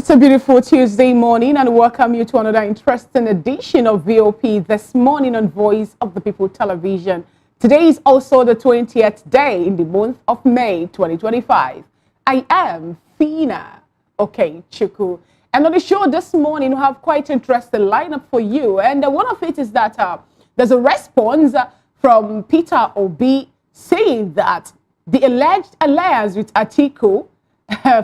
It's a beautiful Tuesday morning and welcome you to another interesting edition of VOP this morning on Voice of the People Television. Today is also the 20th day in the month of May 2025. I am Fina Okechukwu. And on the show this morning, we have quite interesting lineup for you. And one of it is that there's a response from Peter Obi saying that the alleged alliance with Atiku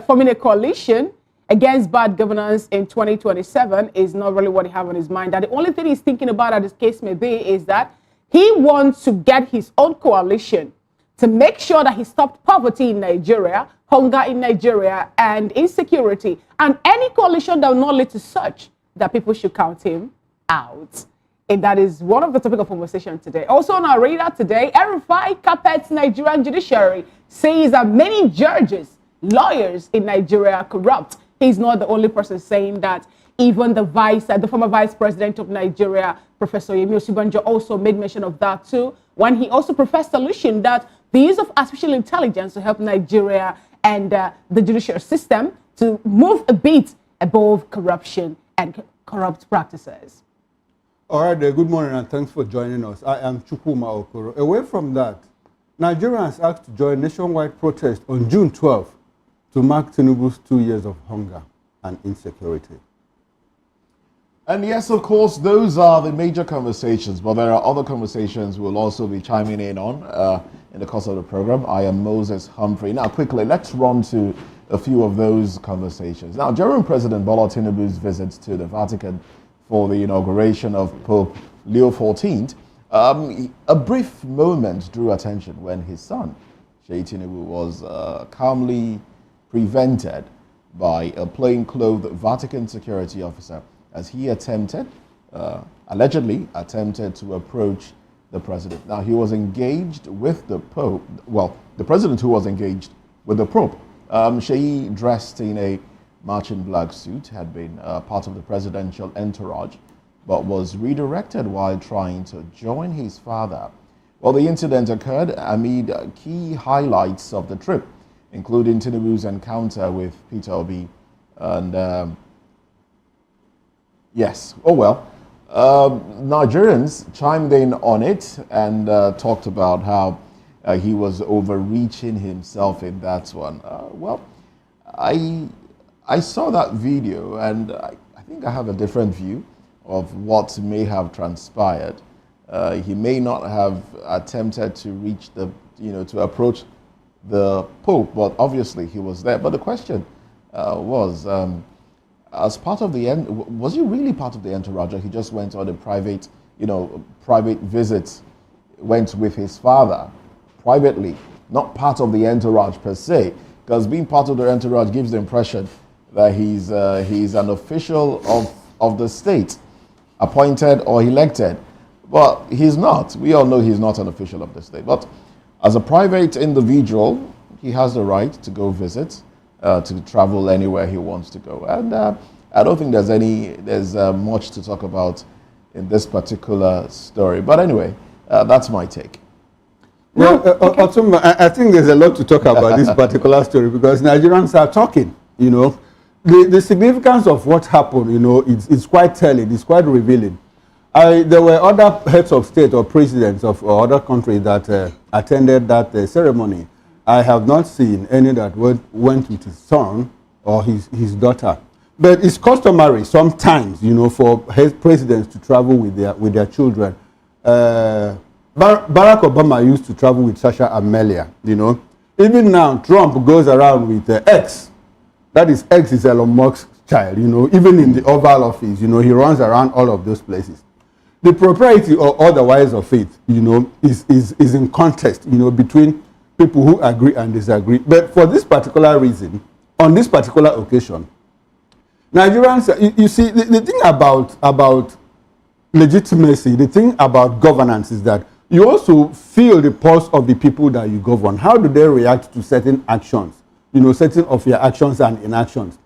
forming a coalition against bad governance in 2027 is not really what he has on his mind. That the only thing he's thinking about, as this case may be, is that he wants to get his own coalition to make sure that he stopped poverty in Nigeria, hunger in Nigeria, and insecurity. And any coalition that will not lead to such, that people should count him out. And that is one of the topic of conversation today. Also on our radar today, RFI carpets Nigerian judiciary, says that many judges, lawyers in Nigeria are corrupt. He's not the only person saying that. Even the former vice president of Nigeria, Professor Yemi Osibanjo, also made mention of that too, when he also professed solution that the use of artificial intelligence to help Nigeria and the judicial system to move a bit above corruption and corrupt practices. All right, good morning and thanks for joining us. I am Chukwuma Okoro. Away from that, Nigerians asked to join nationwide protest on June 12th to mark Tinubu's 2 years of hunger and insecurity. And yes, of course, those are the major conversations, but there are other conversations we'll also be chiming in on in the course of the program. I am Moses Humphrey. Now, quickly, let's run to a few of those conversations. Now, during President Bola Tinubu's visit to the Vatican for the inauguration of Pope Leo XIV, a brief moment drew attention when his son, Seyi Tinubu, was calmly prevented by a plainclothed Vatican security officer as he allegedly attempted to approach the president. Now, he was engaged with the Pope, well, the president who was engaged with the Pope. Seyi, dressed in a matching black suit, had been part of the presidential entourage, but was redirected while trying to join his father. Well, the incident occurred amid key highlights of the trip, including Tinubu's encounter with Peter Obi. And Nigerians chimed in on it and talked about how he was overreaching himself in that one. I saw that video and I think I have a different view of what may have transpired. He may not have attempted to reach to approach the Pope, but obviously he was there. But the question was, as part of was he really part of the entourage, or he just went on a private visit, went with his father privately, not part of the entourage per se, because being part of the entourage gives the impression that he's an official of the state, appointed or elected, but he's not. We all know he's not an official of the state, but as a private individual, he has the right to go visit, to travel anywhere he wants to go. And I don't think there's much to talk about in this particular story. But anyway, that's my take. Well, I think there's a lot to talk about this particular story because Nigerians are talking, The significance of what happened, it's quite telling, it's quite revealing. There were other heads of state or presidents of other countries that attended that ceremony. I have not seen any that went with his son or his daughter. But it's customary sometimes, for presidents to travel with their children. Barack Obama used to travel with Sasha Amelia, Even now, Trump goes around with X. That is, X is Elon Musk's child, Even in the Oval Office, he runs around all of those places. The propriety or otherwise of it, is in contest, between people who agree and disagree. But for this particular reason, on this particular occasion, Nigerians, you see, the thing about legitimacy, the thing about governance is that you also feel the pulse of the people that you govern. How do they react to certain actions, certain of your actions and inactions?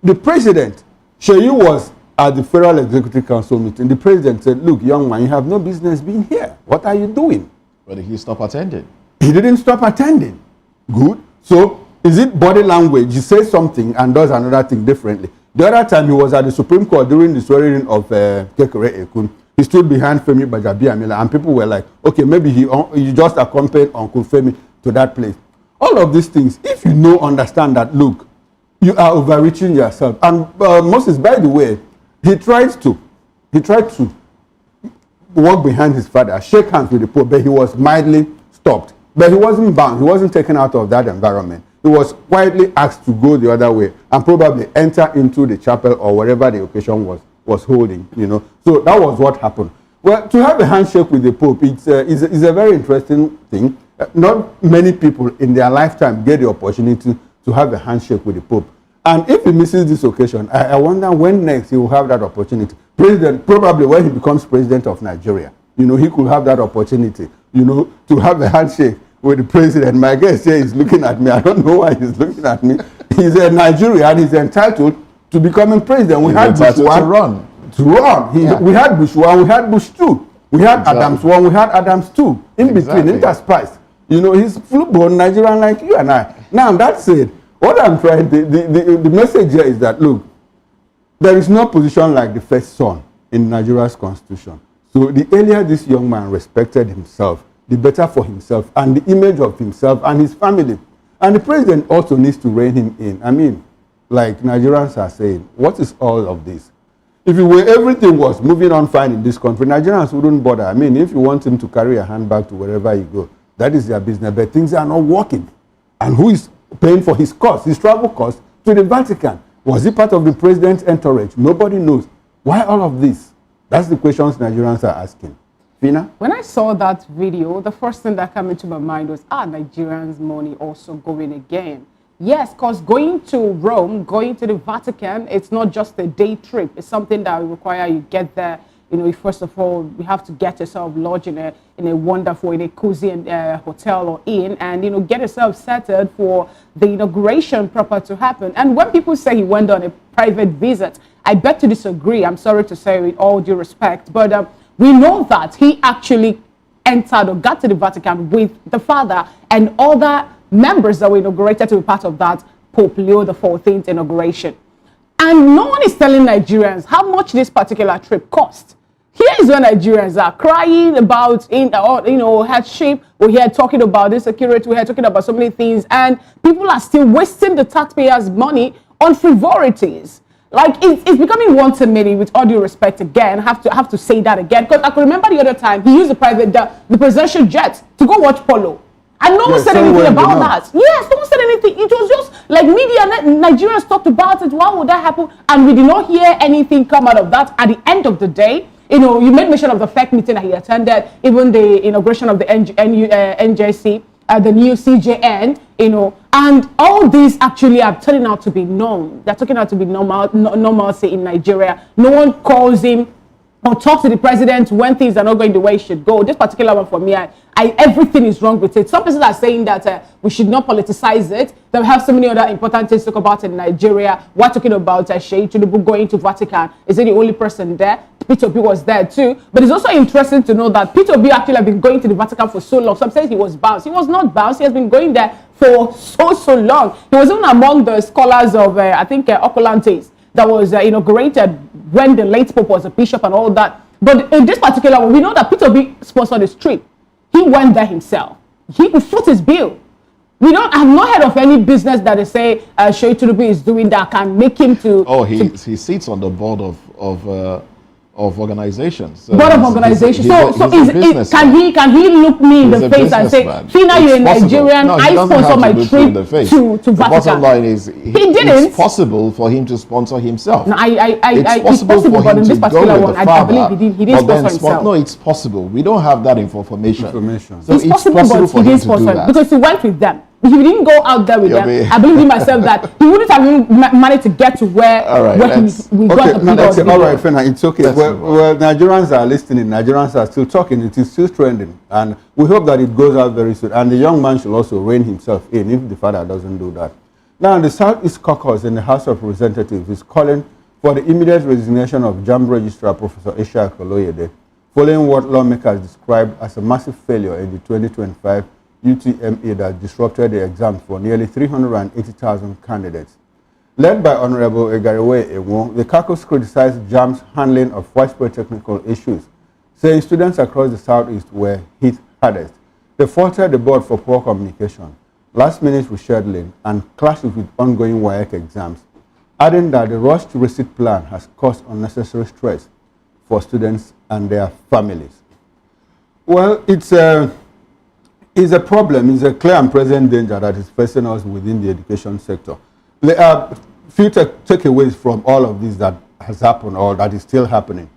The president, Seyi, was at the Federal Executive Council meeting. The president said, look, young man, you have no business being here. What are you doing? But he stopped attending. He didn't stop attending. Good. So is it body language? You say something and does another thing differently. The other time he was at the Supreme Court during the swearing of Kekere Ekun. He stood behind Femi Gbajabiamila, and people were like, okay, maybe he just accompanied Uncle Femi to that place. All of these things, if you understand that, look, you are overreaching yourself. And Moses, by the way, he tried to walk behind his father, shake hands with the Pope, but he was mildly stopped. But he wasn't bound. He wasn't taken out of that environment. He was quietly asked to go the other way and probably enter into the chapel or wherever the occasion was holding, So that was what happened. Well, to have a handshake with the Pope, it's a very interesting thing. Not many people in their lifetime get the opportunity to have a handshake with the Pope. And if he misses this occasion, I wonder when next he will have that opportunity. Probably when he becomes president of Nigeria. He could have that opportunity, to have a handshake with the president. My guest here is looking at me. I don't know why he's looking at me. He's a Nigerian. He's entitled to becoming president. We had Bush one to run. We had Bush one. We had Bush two. We had Adams one. We had Adams two. In between, interspiced. He's full-blown Nigerian like you and I. Now that's it. What I'm trying, the message here is that, look, there is no position like the first son in Nigeria's constitution. So the earlier this young man respected himself, the better for himself and the image of himself and his family. And the president also needs to rein him in. I mean, like Nigerians are saying, what is all of this? If everything was moving on fine in this country, Nigerians wouldn't bother. I mean, if you want him to carry a handbag to wherever you go, that is their business. But things are not working. And who is paying for his costs, his travel costs to the Vatican? Was he part of the president's entourage? Nobody knows. Why all of this? That's the questions Nigerians are asking. Fina? When I saw that video, the first thing that came into my mind was, Nigerians' money also going again? Yes, because going to Rome, going to the Vatican, it's not just a day trip. It's something that will require you get there. First of all, you have to get yourself lodged in a wonderful, in a cozy hotel or inn, and get yourself settled for the inauguration proper to happen. And when people say he went on a private visit, I beg to disagree. I'm sorry to say, with all due respect, but we know that he actually entered or got to the Vatican with the father and other members that were inaugurated to be part of that Pope Leo XIV inauguration. And no one is telling Nigerians how much this particular trip cost. Here is where Nigerians are crying about, hardship. We're here talking about insecurity. We're here talking about so many things. And people are still wasting the taxpayers' money on frivolities. Like, it's becoming one to many, with all due respect again. I have to say that again. Because I can remember the other time, he used the presidential jet to go watch polo. And no one said anything about that. Yes, no one said anything. It was just like media, Nigerians talked about it. Why would that happen? And we did not hear anything come out of that. At the end of the day, you made mention of the FEC meeting that he attended, even the inauguration of the NJC, the new CJN, and all these actually are turning out to be known. They're turning out to be normalcy in Nigeria. No one calls him or talk to the president when things are not going the way it should go. This particular one for me, everything is wrong with it. Some people are saying that we should not politicize it. They have so many other important things to talk about in Nigeria. We're talking about Seyi Tinubu going to Vatican. Is he the only person there? P2B was there too. But it's also interesting to know that P2B actually have been going to the Vatican for so long. Some say he was bounced. He was not bounced. He has been going there for so long. He was even among the scholars of, Okolantes that was inaugurated when the late Pope was a bishop and all that. But in this particular one, we know that P2B sponsored this trip. He went there himself. He could foot his bill. I've not heard of any business that they say Seyi Tinubu is doing that can make him to... Oh, he sits on the board of organizations. So board of organizations. Can he look me in the face and say, Fina, you're a Nigerian, I sponsor my trip to Vatican. The bottom line is, it's possible for him to sponsor himself. No, it's possible for him to go with the father, he didn't sponsor himself. No, it's possible. We don't have that information. So it's possible for him to do that. Because he went with them. If he didn't go out there with them, I believe in myself that he wouldn't have managed to get to where we got the people. All right, Fena, it's okay. Well, Nigerians are listening. Nigerians are still talking. It is still trending. And we hope that it goes out very soon. And the young man should also rein himself in if the father doesn't do that. Now, the Southeast Caucus in the House of Representatives is calling for the immediate resignation of JAMB Registrar Professor Isha Koloyede, following what lawmakers described as a massive failure in the 2025 UTME that disrupted the exams for nearly 380,000 candidates. Led by Honorable Egariwe Ewo, the caucus criticized JAMB's handling of widespread technical issues, saying students across the southeast were hit hardest. They faulted the board for poor communication, last-minute rescheduling, and clashes with ongoing WAEC exams, adding that the rushed receipt plan has caused unnecessary stress for students and their families. Well, it's a problem. It's a clear and present danger that is facing us within the education sector. There are few takeaways from all of this that has happened or that is still happening.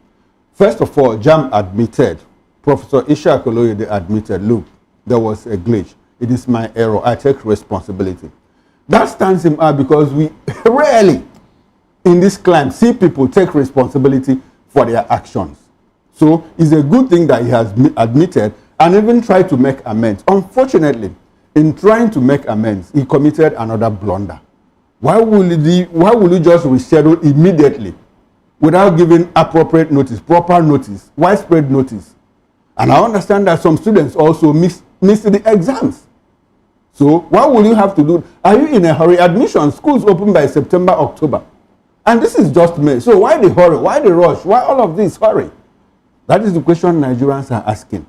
First of all, JAMB admitted, Professor Ishaq Oloyede admitted, look, there was a glitch. It is my error. I take responsibility. That stands him out because we rarely in this climb see people take responsibility for their actions. So it's a good thing that he has admitted and even tried to make amends. Unfortunately, in trying to make amends, he committed another blunder. Why will you just reschedule immediately without giving appropriate notice, proper notice, widespread notice? And I understand that some students also missed the exams. So why will you have to do? Are you in a hurry? Admission, schools open by September, October. And this is just May. So why the hurry? Why the rush? Why all of this hurry? That is the question Nigerians are asking.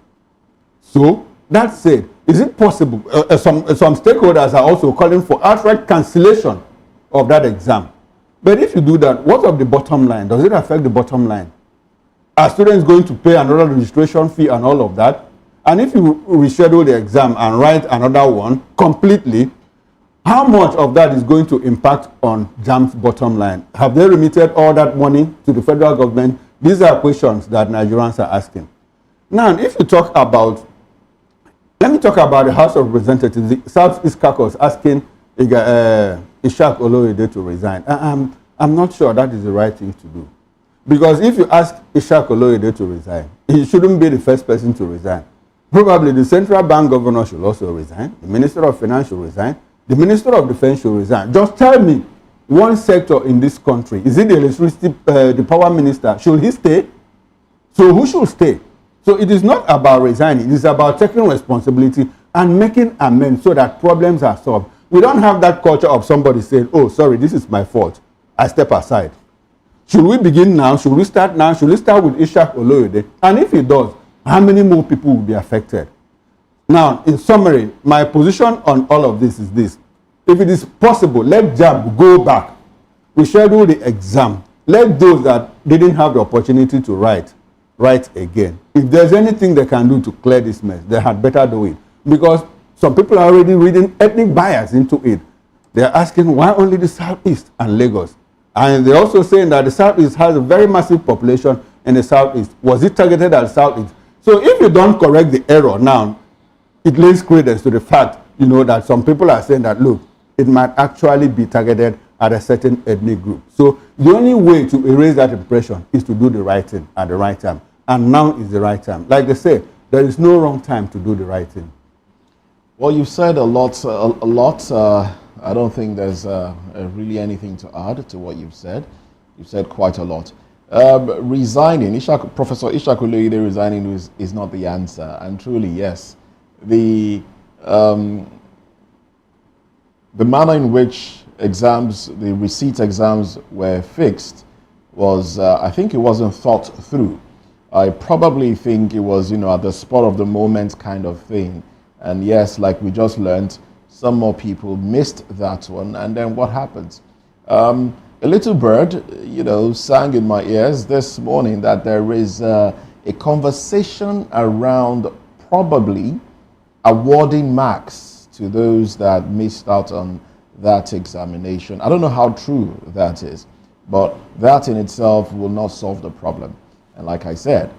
So that said, is it possible? Some stakeholders are also calling for outright cancellation of that exam. But if you do that, what of the bottom line? Does it affect the bottom line? Are students going to pay another registration fee and all of that? And if you reschedule the exam and write another one completely, how much of that is going to impact on JAMB's bottom line? Have they remitted all that money to the federal government? These are questions that Nigerians are asking. Now, if you talk about, let me talk about the House of Representatives, the Southeast Caucus asking Ishaq Oloyede to resign. I'm not sure that is the right thing to do. Because if you ask Ishaq Oloyede to resign, he shouldn't be the first person to resign. Probably the central bank governor should also resign, the Minister of Finance should resign, the Minister of Defense should resign. Just tell me one sector in this country. Is it the electricity, the power minister? Should he stay? So who should stay? So it is not about resigning. It is about taking responsibility and making amends so that problems are solved. We don't have that culture of somebody saying, oh, sorry, this is my fault. I step aside. Should we begin now? Should we start now? Should we start with Ishaq Oloyede? And if it does, how many more people will be affected? Now, in summary, my position on all of this is this. If it is possible, let JAMB go back. We schedule the exam. Let those that didn't have the opportunity to write again. If there's anything they can do to clear this mess, they had better do it. Because some people are already reading ethnic bias into it. They're asking why only the Southeast and Lagos? And they're also saying that the Southeast has a very massive population in the Southeast. Was it targeted at the Southeast? So if you don't correct the error now, it lays credence to the fact, that some people are saying that, look, it might actually be targeted at a certain ethnic group. So the only way to erase that impression is to do the right thing at the right time. And now is the right time. Like they say, there is no wrong time to do the right thing. Well, you've said a lot. I don't think there's really anything to add to what you've said. You've said quite a lot. Resigning, Professor Ishaq Oloyede resigning is not the answer. And truly, yes, the manner in which the receipt exams were fixed was, I think it wasn't thought through. I probably think it was, at the spur of the moment kind of thing. And yes, like we just learned, some more people missed that one. And then what happens? A little bird, sang in my ears this morning that there is a conversation around probably awarding marks to those that missed out on that examination. I don't know how true that is, but that in itself will not solve the problem. And like I said,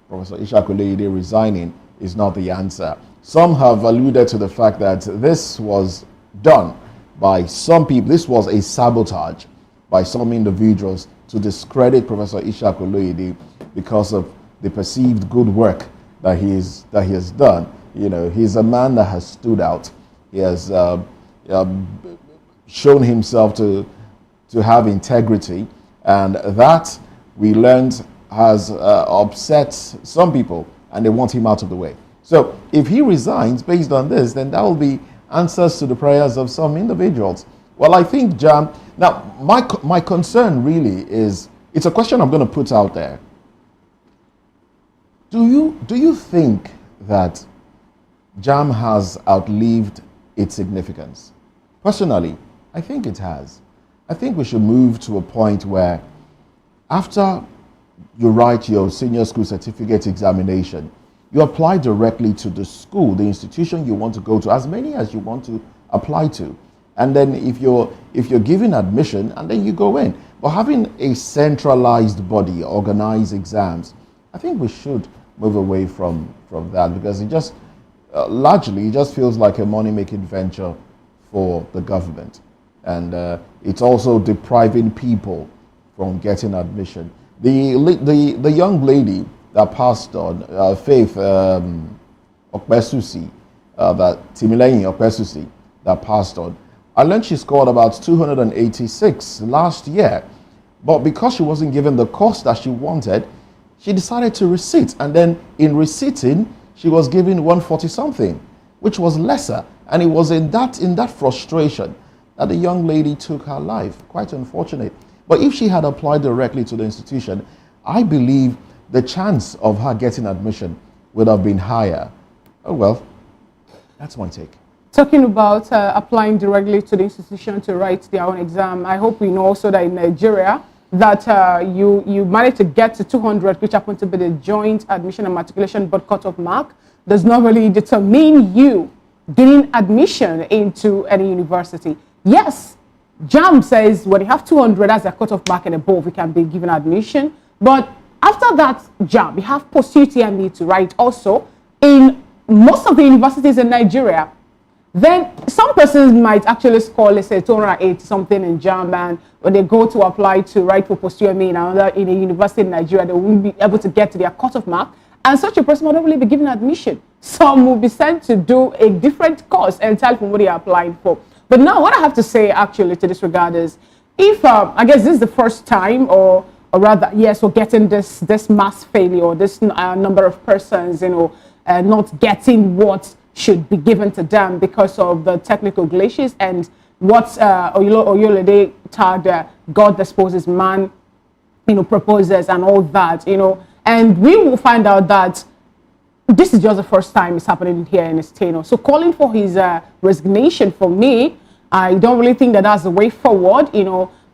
Professor Ishaq Oloyede resigning is not the answer. Some have alluded to the fact that this was done by some people. This was a sabotage by some individuals to discredit Professor Ishaq Oloyede because of the perceived good work that he has done. He's a man that has stood out. He has shown himself to have integrity, and that we learned has upset some people, and they want him out of the way. So if he resigns based on this, then that will be answers to the prayers of some individuals. Well, I think JAMB, Now, my concern really is, it's a question I'm going to put out there. Do you think that JAMB has outlived its significance? Personally, I think it has. I think we should move to a point where after you write your senior school certificate examination, you apply directly to the school, the institution you want to go to, as many as you want to apply to. And then if you're given admission, and then you go in. But having a centralized body organize exams, I think we should move away from that, because it just largely it just feels like a money-making venture for the government, and it's also depriving people from getting admission. The young lady that passed on, Faith Okpesusi, that Timileyin Okpesusi that passed on, I learned she scored about 286 last year, but because she wasn't given the course that she wanted, she decided to resit, and then in reciting, she was given 140 something, which was lesser, and it was in that frustration that the young lady took her life. Quite unfortunate. But if she had applied directly to the institution, I believe the chance of her getting admission would have been higher. Oh well, that's my take. Talking about applying directly to the institution to write their own exam, I hope we know also that in Nigeria, that you managed to get to 200, which happened to be the Joint Admission and Matriculation Board cutoff mark, does not really determine you getting admission into any university. Yes, JAMB says when you have 200 as a cutoff mark and above, you can be given admission. But after that JAMB, you have post-UTME to write also in most of the universities in Nigeria. Then some persons might actually score, let's say, 208 something in JAMB, and when they go to apply to write for post-UTME in a university in Nigeria, they won't be able to get to their cutoff mark, and such a person will not really be given admission. Some will be sent to do a different course entirely from what they are applying for. But now what I have to say actually to this regard is, if I guess this is the first time, or rather, yes, we're getting this mass failure, this number of persons, not getting what should be given to them because of the technical glitches and what Oyolede tagged God disposes, man, proposes, and all that, and we will find out that this is just the first time it's happening here in his tenure. So calling for his resignation, for me, I don't really think that that's the way forward,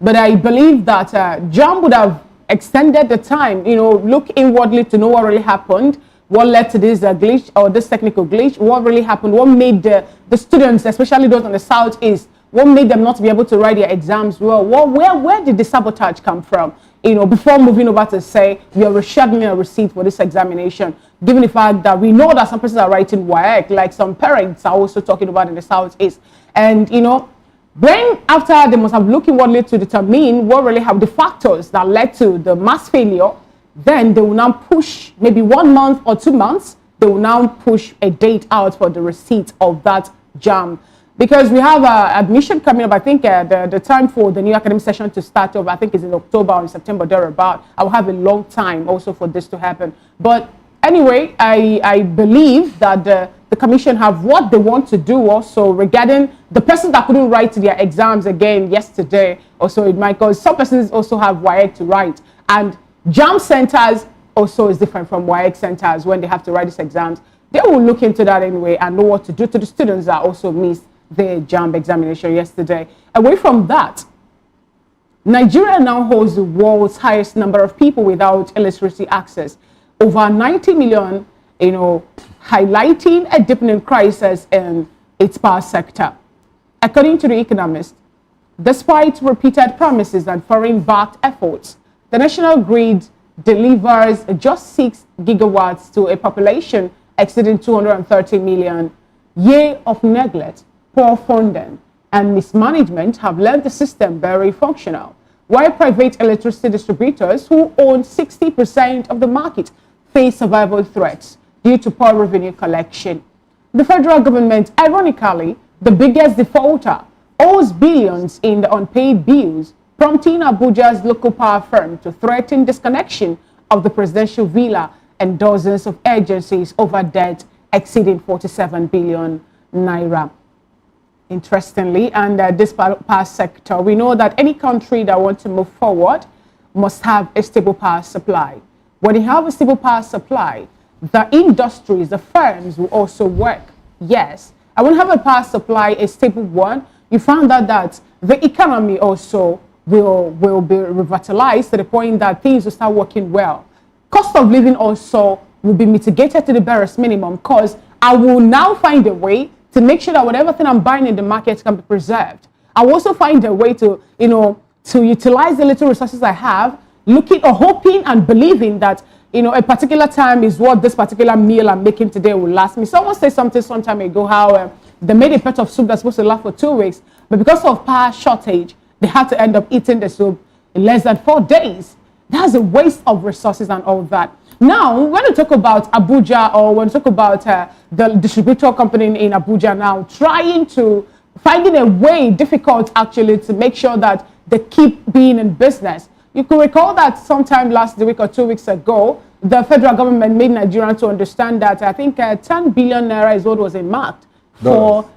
but I believe that JAMB would have extended the time, look inwardly to know what really happened, what led to this glitch or this technical glitch, what really happened, what made the students, especially those on the Southeast, what made them not be able to write their exams well, where did the sabotage come from, before moving over to say, we are rescheduling a receipt for this examination, given the fact that we know that some persons are writing WAEC, like some parents are also talking about in the Southeast. And, then after they must have looked inwardly to determine what really have the factors that led to the mass failure, then they will now push maybe 1 month or 2 months, they will now push a date out for the receipt of that JAMB. Because we have admission coming up, I think the time for the new academic session to start off, I think is in October or in September, thereabout. I will have a long time also for this to happen. But anyway, I believe that the commission have what they want to do also regarding the person that couldn't write their exams again yesterday. Also, it might cause some persons also have WAEC to write. And JAMB centers also is different from WAEC centers when they have to write these exams. They will look into that anyway and know what to do to the students that also missed the JAMB examination yesterday. Away from that, Nigeria now holds the world's highest number of people without electricity access. Over 90 million, highlighting a deepening crisis in its power sector. According to The Economist, despite repeated promises and foreign-backed efforts, the national grid delivers just 6 gigawatts to a population exceeding 230 million. Year of neglect, poor funding, and mismanagement have left the system very functional, while private electricity distributors, who own 60% of the market, face survival threats due to poor revenue collection. The federal government, ironically, the biggest defaulter, owes billions in the unpaid bills, prompting Abuja's local power firm to threaten disconnection of the presidential villa and dozens of agencies over debt exceeding 47 billion naira. interestingly, and this power sector. We know that any country that wants to move forward must have a stable power supply. When you have a stable power supply, the industries, the firms will also work. Yes, I want to have a power supply, a stable one. You found out that the economy also will be revitalized to the point that things will start working well. Cost of living also will be mitigated to the barest minimum, because I will now find a way to make sure that whatever thing I'm buying in the market can be preserved. I will also find a way to, to utilize the little resources I have, looking or hoping and believing that, a particular time is what this particular meal I'm making today will last me. Someone said something some time ago, how they made a pot of soup that's supposed to last for 2 weeks, but because of power shortage, they had to end up eating the soup in less than 4 days. That's a waste of resources and all that. Now, when we talk about Abuja, or when we talk about the distributor company in Abuja now, finding a way difficult actually to make sure that they keep being in business. You could recall that sometime last week or 2 weeks ago, the federal government made Nigerians to understand that I think 10 billion naira is what was earmarked for.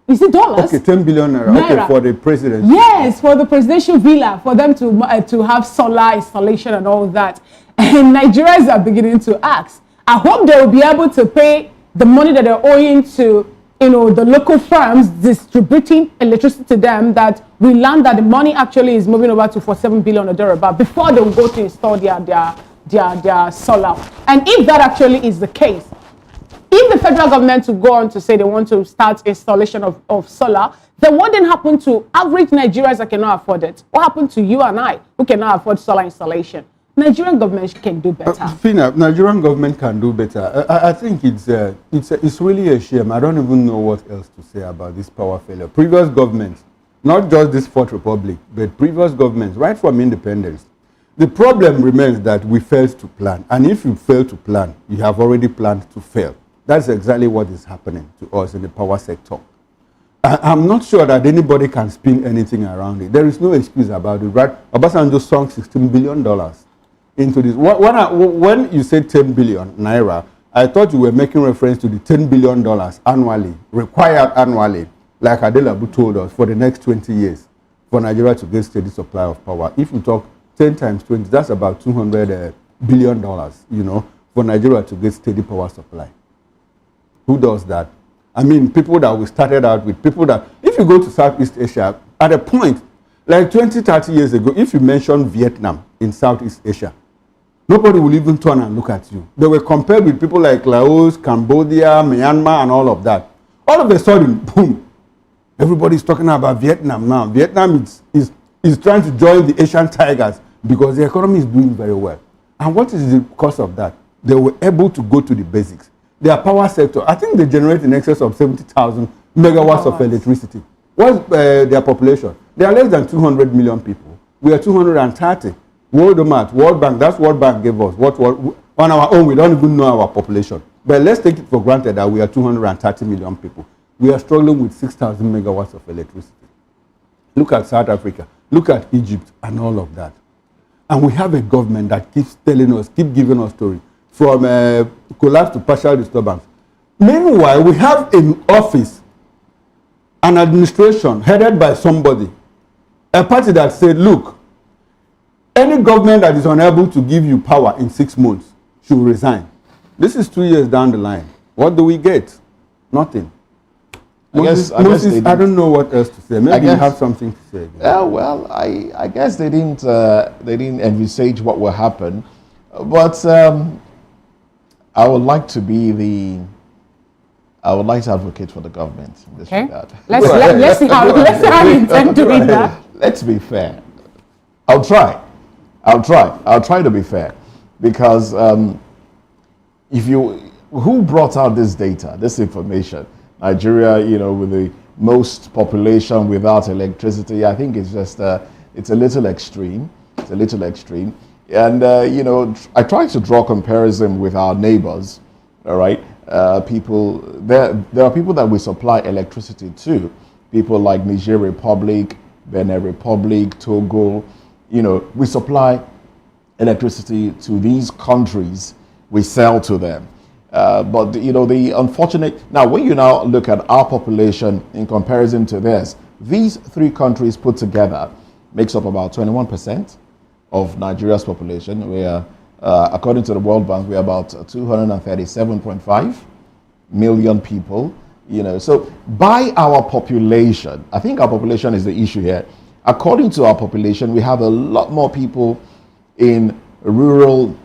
Is it dollars? Okay, 10 billion naira. Okay, for the president. Yes, for the presidential villa, for them to have solar installation and all that. And Nigerians are beginning to ask. I hope they will be able to pay the money that they're owing to, the local firms distributing electricity to them, that we learned that the money actually is moving over to 47 billion or thereabout before they will go to install their solar. And if that actually is the case, if the federal government will go on to say they want to start installation of solar, then what then happened to average Nigerians that cannot afford it? What happened to you and I who cannot afford solar installation? Nigerian government can do better. Fina, Nigerian government can do better. I think it's really a shame. I don't even know what else to say about this power failure. Previous governments, not just this Fourth Republic, but previous governments, right from independence, the problem remains that we failed to plan. And if you fail to plan, you have already planned to fail. That's exactly what is happening to us in the power sector. I'm not sure that anybody can spin anything around it. There is no excuse about it, right? Obasanjo sunk $16 billion into this. When you said 10 billion naira, I thought you were making reference to the $10 billion annually, required annually, like Adelabu told us, for the next 20 years for Nigeria to get steady supply of power. If you talk 10 times 20, that's about $200 billion, for Nigeria to get steady power supply. Who does that? I mean, people that we started out with, people that, if you go to Southeast Asia, at a point, like 20, 30 years ago, if you mention Vietnam in Southeast Asia, nobody will even turn and look at you. They were compared with people like Laos, Cambodia, Myanmar, and all of that. All of a sudden, boom, everybody's talking about Vietnam now. Vietnam is trying to join the Asian tigers because the economy is doing very well. And what is the cause of that? They were able to go to the basics. Their power sector, I think they generate in excess of 70,000 megawatts of electricity. What's their population? They are less than 200 million people. We are 230. World Bank, that's what World Bank gave us. On our own, we don't even know our population. But let's take it for granted that we are 230 million people. We are struggling with 6,000 megawatts of electricity. Look at South Africa. Look at Egypt and all of that. And we have a government that keeps telling us, keep giving us stories, from collapse to partial disturbance. Meanwhile, we have in office an administration headed by somebody, a party that said, look, any government that is unable to give you power in 6 months should resign. This is 2 years down the line. What do we get? Nothing. I don't know what else to say. Maybe you have something to say. Well, I guess they didn't envisage what will happen. But I would like to advocate for the government in this regard. Let's see how you intend doing that. Let's be fair. I'll try to be fair, because who brought out this data, this information? Nigeria, with the most population without electricity. I think it's just it's a little extreme. It's a little extreme. And, I try to draw comparison with our neighbors, all right? There are people that we supply electricity to, people like Niger Republic, Benin Republic, Togo. We supply electricity to these countries, we sell to them. But the unfortunate, now when you now look at our population in comparison to this, these three countries put together makes up about 21% of Nigeria's population. We are, according to the World Bank, we're about 237.5 million people. So by our population, I think our population is the issue here. According to our population, we have a lot more people in rural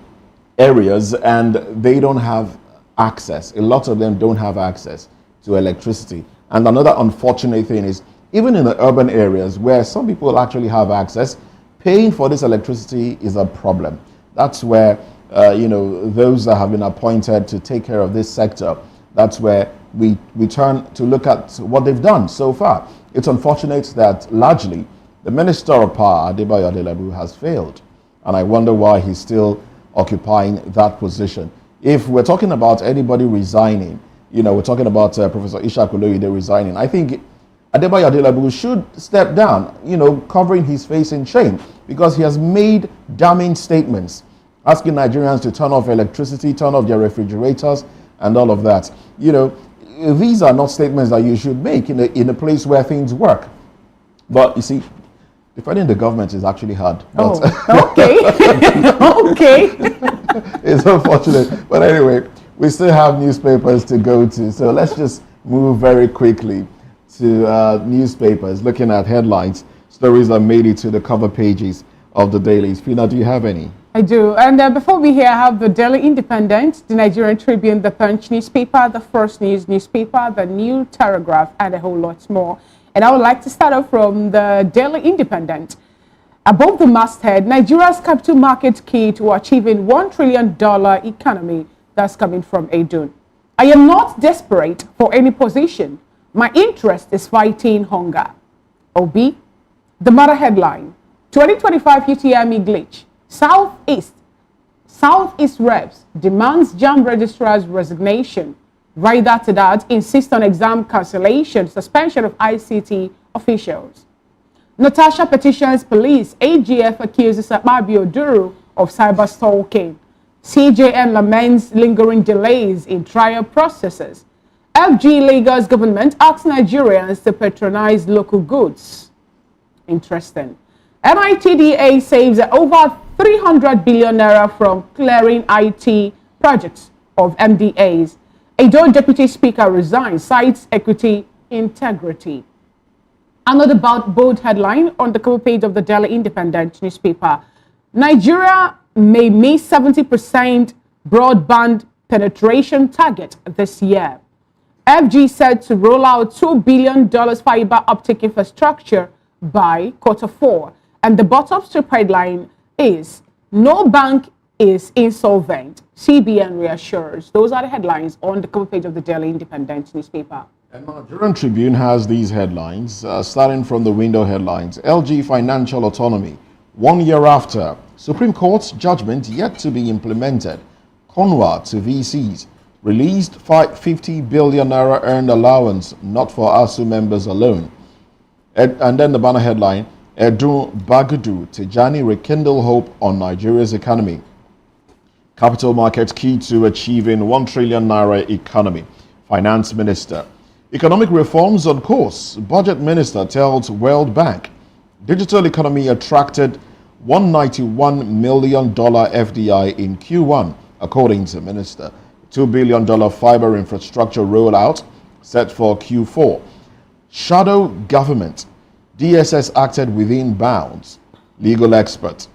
areas, and they don't have access. A lot of them don't have access to electricity. And another unfortunate thing is, even in the urban areas where some people actually have access, paying for this electricity is a problem. That's where, those that have been appointed to take care of this sector, that's where we turn to look at what they've done so far. It's unfortunate that largely the Minister of Power, Adebayo Adelabu, has failed. And I wonder why he's still occupying that position. If we're talking about anybody resigning, we're talking about Professor Ishaq Oloyede resigning, I think Adebayo Adelabu should step down, covering his face in shame, because he has made damning statements, asking Nigerians to turn off electricity, turn off their refrigerators, and all of that. These are not statements that you should make in a place where things work. But you see, defending the government is actually hard. Okay. Okay. It's unfortunate. But anyway, we still have newspapers to go to. So let's just move very quickly to newspapers, looking at headlines, stories that made it to the cover pages of the dailies. Fina, do you have any? I do. And before we hear, I have the Daily Independent, the Nigerian Tribune, the Punch newspaper, the First News newspaper, the New Telegraph, and a whole lot more. And I would like to start off from the Daily Independent. Above the masthead, Nigeria's capital market key to achieving $1 trillion economy. That's coming from Edun. I am not desperate for any position. My interest is fighting hunger. OB, the mother headline, 2025 UTME glitch. Southeast reps demands JAMB registrar's resignation. Right after that, insist on exam cancellation, suspension of ICT officials. Natasha petitions police. AGF accuses Akpabio Duru of cyber stalking. CJN laments lingering delays in trial processes. FG Lagos government asks Nigerians to patronize local goods. Interesting. NITDA saves over 300 billion naira from clearing IT projects of MDAs. Edo Deputy Speaker resigns, cites equity integrity. Another bold headline on the cover page of the Daily Independent newspaper. Nigeria may miss 70% broadband penetration target this year. FG said to roll out $2 billion fiber optic infrastructure by Q4. And the bottom strip headline is, no bank is insolvent. CBN reassures. Those are the headlines on the cover page of the Daily Independent newspaper. And Nigerian Tribune has these headlines, starting from the window headlines. LG financial autonomy. 1 year after, Supreme Court's judgment yet to be implemented. Conwa to VCs. Released 50 billion naira earned allowance, not for ASU members alone. And then the banner headline, Edu Bagudu Tijani rekindle hope on Nigeria's economy. Capital markets key to achieving 1 trillion naira economy. Finance Minister. Economic reforms on course. Budget Minister tells World Bank. Digital economy attracted $191 million FDI in Q1, according to Minister. $2 billion fiber infrastructure rollout set for Q4. Shadow government. DSS acted within bounds. Legal expert.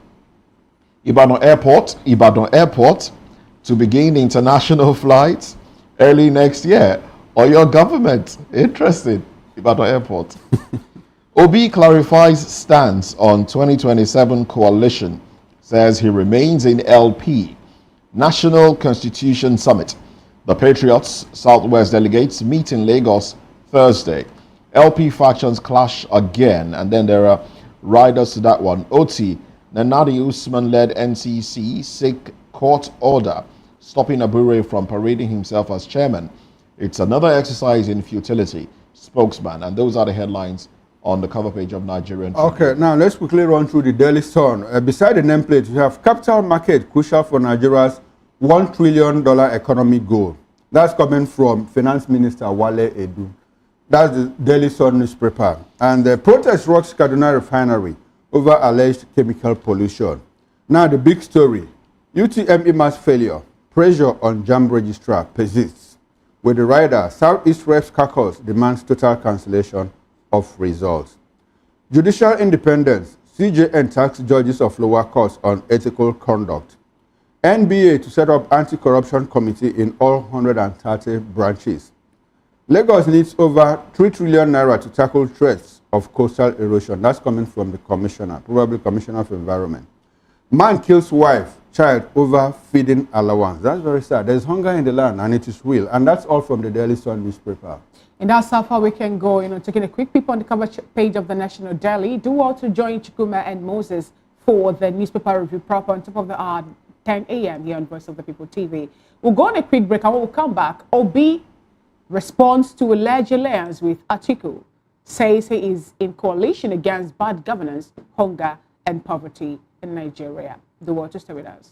Ibadan Airport to begin international flights early next year. Or your government. Interesting. Ibadan Airport. Obi clarifies stance on 2027 coalition. Says he remains in LP. National Constitution Summit. The Patriots Southwest delegates meet in Lagos Thursday. LP factions clash again, and then there are riders to that one. OT, Nanadi Usman-led NCC seek court order, stopping Abure from parading himself as chairman. It's another exercise in futility, spokesman. And those are the headlines on the cover page of Nigerian Tribune. Okay, now let's quickly run through the Daily Sun. Beside the nameplate, we have capital market crucial for Nigeria's $1 trillion economy goal. That's coming from Finance Minister Wale Edu. That's the Daily Sun newspaper. And the protest rocks Kaduna refinery over alleged chemical pollution. Now the big story. UTME mass failure. Pressure on JAMB registrar persists. With the rider, Southeast Reps caucus demands total cancellation of results. Judicial independence. CJN tax judges of lower courts on ethical conduct. NBA to set up anti-corruption committee in all 130 branches. Lagos needs over 3 trillion naira to tackle threats of coastal erosion. That's coming from the commissioner, probably Commissioner of Environment. Man kills wife, child over feeding allowance. That's very sad. There's hunger in the land and it is real. And that's all from the Daily Sun newspaper. And that's how far we can go, taking a quick peep on the cover page of the National Daily. Do also join Chikuma and Moses for the newspaper review proper on top of the hour, 10 a.m. here on Voice of the People TV. We'll go on a quick break and when we come back, Obi responds to alleged alliance with Atiku, says he is in coalition against bad governance, hunger and poverty in Nigeria. Do want to stay with us.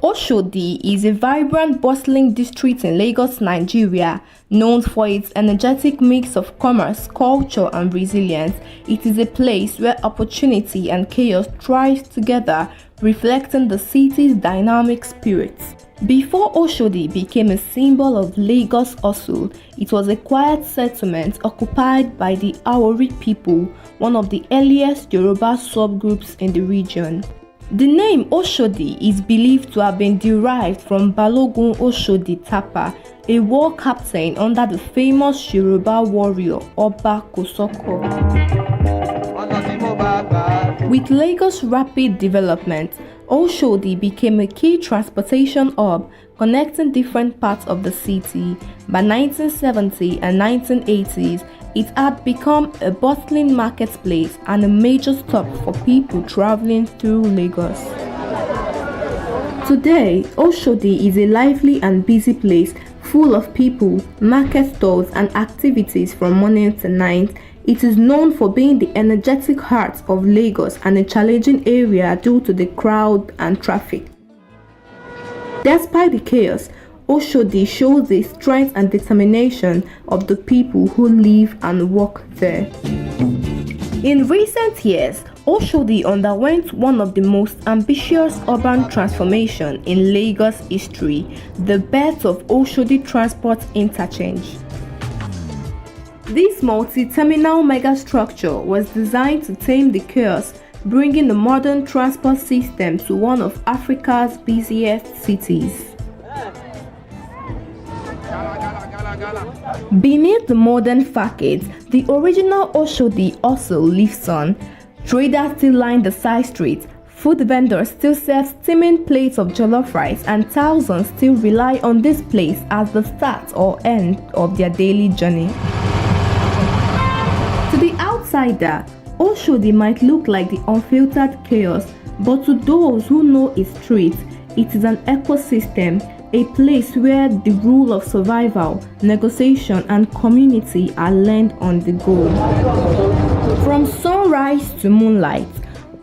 Oshodi is a vibrant, bustling district in Lagos, Nigeria, known for its energetic mix of commerce, culture, and resilience. It is a place where opportunity and chaos thrive together, reflecting the city's dynamic spirit. Before Oshodi became a symbol of Lagos hustle, it was a quiet settlement occupied by the Awori people, one of the earliest Yoruba subgroups in the region. The name Oshodi is believed to have been derived from Balogun Oshodi Tapa, a war captain under the famous Yoruba warrior Oba Kosoko. With Lagos' rapid development, Oshodi became a key transportation hub connecting different parts of the city. By 1970 and 1980s, it had become a bustling marketplace and a major stop for people traveling through Lagos. Today, Oshodi is a lively and busy place full of people, market stalls, and activities from morning to night. It is known for being the energetic heart of Lagos and a challenging area due to the crowd and traffic. Despite the chaos, Oshodi shows the strength and determination of the people who live and work there. In recent years, Oshodi underwent one of the most ambitious urban transformations in Lagos history, the birth of Oshodi Transport Interchange. This multi-terminal megastructure was designed to tame the chaos, bringing the modern transport system to one of Africa's busiest cities. Beneath the modern facade, the original Oshodi also lives on. Traders still line the side streets, food vendors still serve steaming plates of jollof rice, and thousands still rely on this place as the start or end of their daily journey. To the outsider, Oshodi might look like the unfiltered chaos, but to those who know its streets, it is an ecosystem, a place where the rule of survival, negotiation, and community are learned on the go. From sunrise to moonlight,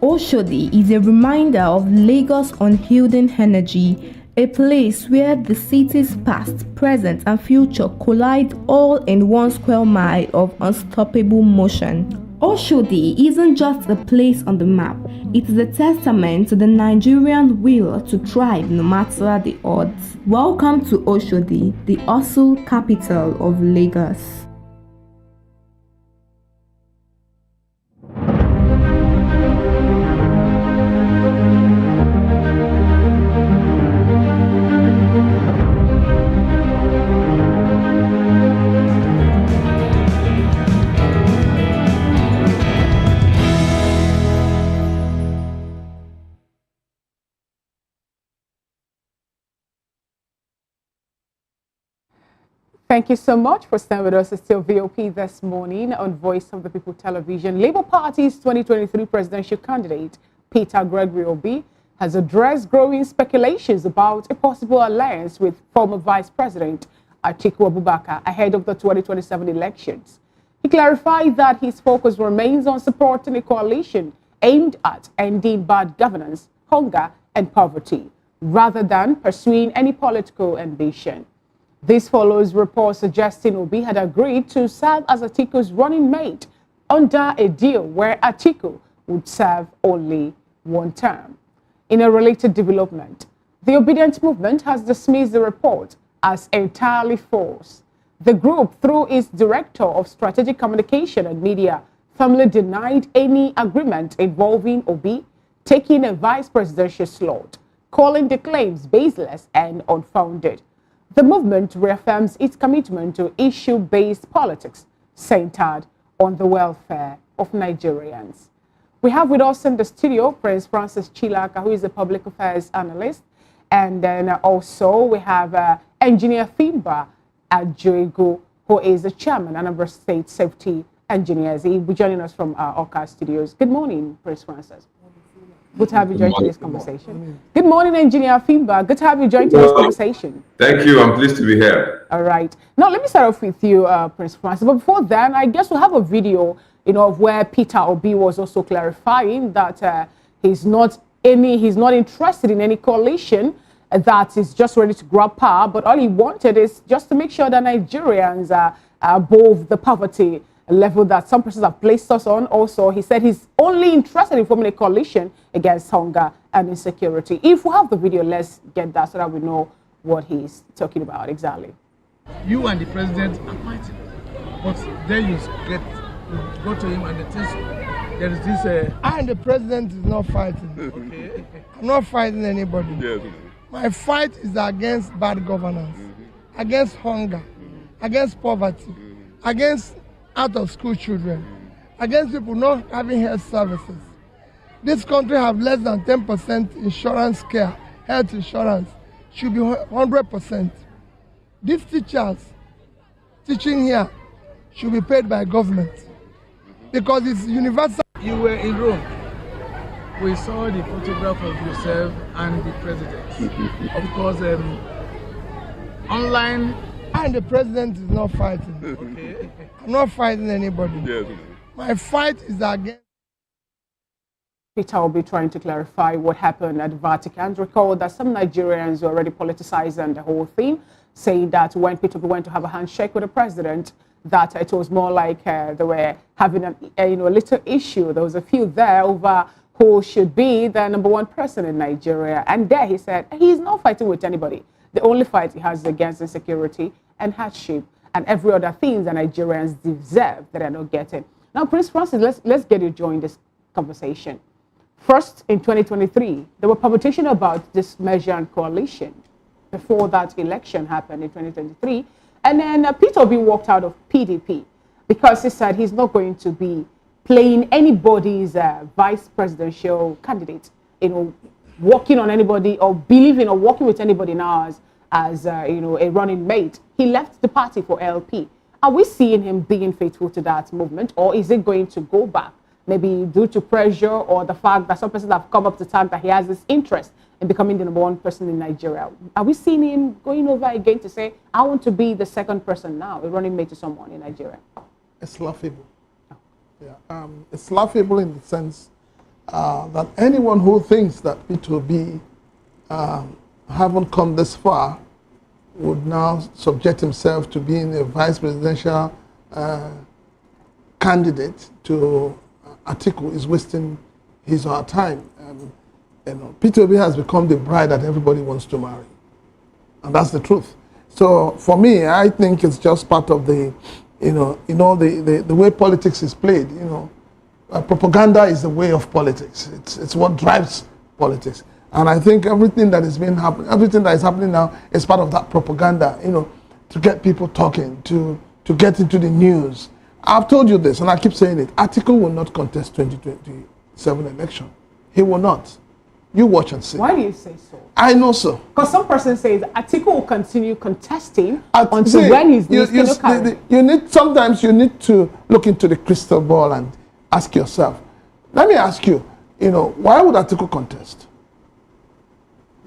Oshodi is a reminder of Lagos' unyielding energy, a place where the city's past, present, and future collide all in 1 square mile of unstoppable motion. Oshodi isn't just a place on the map, it is a testament to the Nigerian will to thrive no matter the odds. Welcome to Oshodi, the hustle capital of Lagos. Thank you so much for staying with us. It's still VOP this morning on Voice of the People Television. Labour Party's 2023 presidential candidate, Peter Gregory Obi, has addressed growing speculations about a possible alliance with former Vice President Atiku Abubakar ahead of the 2027 elections. He clarified that his focus remains on supporting a coalition aimed at ending bad governance, hunger, and poverty, rather than pursuing any political ambition. This follows reports suggesting Obi had agreed to serve as Atiku's running mate under a deal where Atiku would serve only one term. In a related development, the Obedient Movement has dismissed the report as entirely false. The group, through its Director of Strategic Communication and Media, firmly denied any agreement involving Obi taking a vice presidential slot, calling the claims baseless and unfounded. The movement reaffirms its commitment to issue-based politics centered on the welfare of Nigerians. We have with us in the studio Prince Francis Chilaka, who is a public affairs analyst, and then also we have Engineer Fimba Ajoigo, who is the chairman of Anambra State Safety Engineers. He will be joining us from our Oka studios. Good morning, Prince Francis. Good to have you join today's conversation. Good morning, Engineer Fimba. Good to have you join today's conversation. Thank you. I'm pleased to be here. All right. Now, let me start off with you, Prince Francis. But before then, I guess we'll have a video, of where Peter Obi was also clarifying that he's not interested in any coalition that is just ready to grab power. But all he wanted is just to make sure that Nigerians are above the poverty level that some persons have placed us on. Also, he said he's only interested in forming a coalition against hunger and insecurity. If we have the video, let's get that so that we know what he's talking about exactly. You and the president are fighting, but then you go to him and the things, there is this. I and the president is not fighting. Okay. I'm not fighting anybody. Yes. My fight is against bad governance, against hunger, against poverty, against out-of-school children, against people not having health services. This country have less than 10% insurance care, health insurance, should be 100%. These teachers teaching here should be paid by government because it's universal. You were in Rome. We saw the photograph of yourself and the president. Of course, online. And the president is not fighting. Okay. I'm not fighting anybody. Yes. My fight is against. Peter will be trying to clarify what happened at the Vatican. Recall that some Nigerians already politicized the whole thing, saying that when Peter went to have a handshake with the president, that it was more like they were having a little issue. There was a few there over who should be the #1 person in Nigeria. And there he said he's not fighting with anybody. The only fight he has is against insecurity and hardship and every other thing that Nigerians deserve that they're not getting. Now, Prince Francis, let's get you join this conversation. First, in 2023, there were permutations about this measure and coalition before that election happened in 2023. And then Peter Obi walked out of PDP because he said he's not going to be playing anybody's vice presidential candidate, working on anybody or believing or working with anybody now as a running mate. He left the party for LP. Are we seeing him being faithful to that movement, or is it going to go back, maybe due to pressure or the fact that some persons have come up to tag that he has this interest in becoming the #1 person in Nigeria? Are we seeing him going over again to say, I want to be the second person now, a running mate to someone in Nigeria? It's laughable. Yeah, it's laughable in the sense that anyone who thinks that P2B haven't come this far would now subject himself to being a vice presidential candidate to Atiku is wasting his or her time. P2B has become the bride that everybody wants to marry, and that's the truth. So for me, I think it's just part of the the way politics is played. Propaganda is the way of politics. It's what drives politics. And I think everything that is happening now is part of that propaganda, to get people talking, to get into the news. I've told you this, and I keep saying it. Atiku will not contest 2027 election. He will not. You watch and see. Why do you say so? I know so. Because some person says Atiku will continue contesting until when he's sometimes you need to look into the crystal ball and ask yourself. Let me ask you, why would Atiku contest?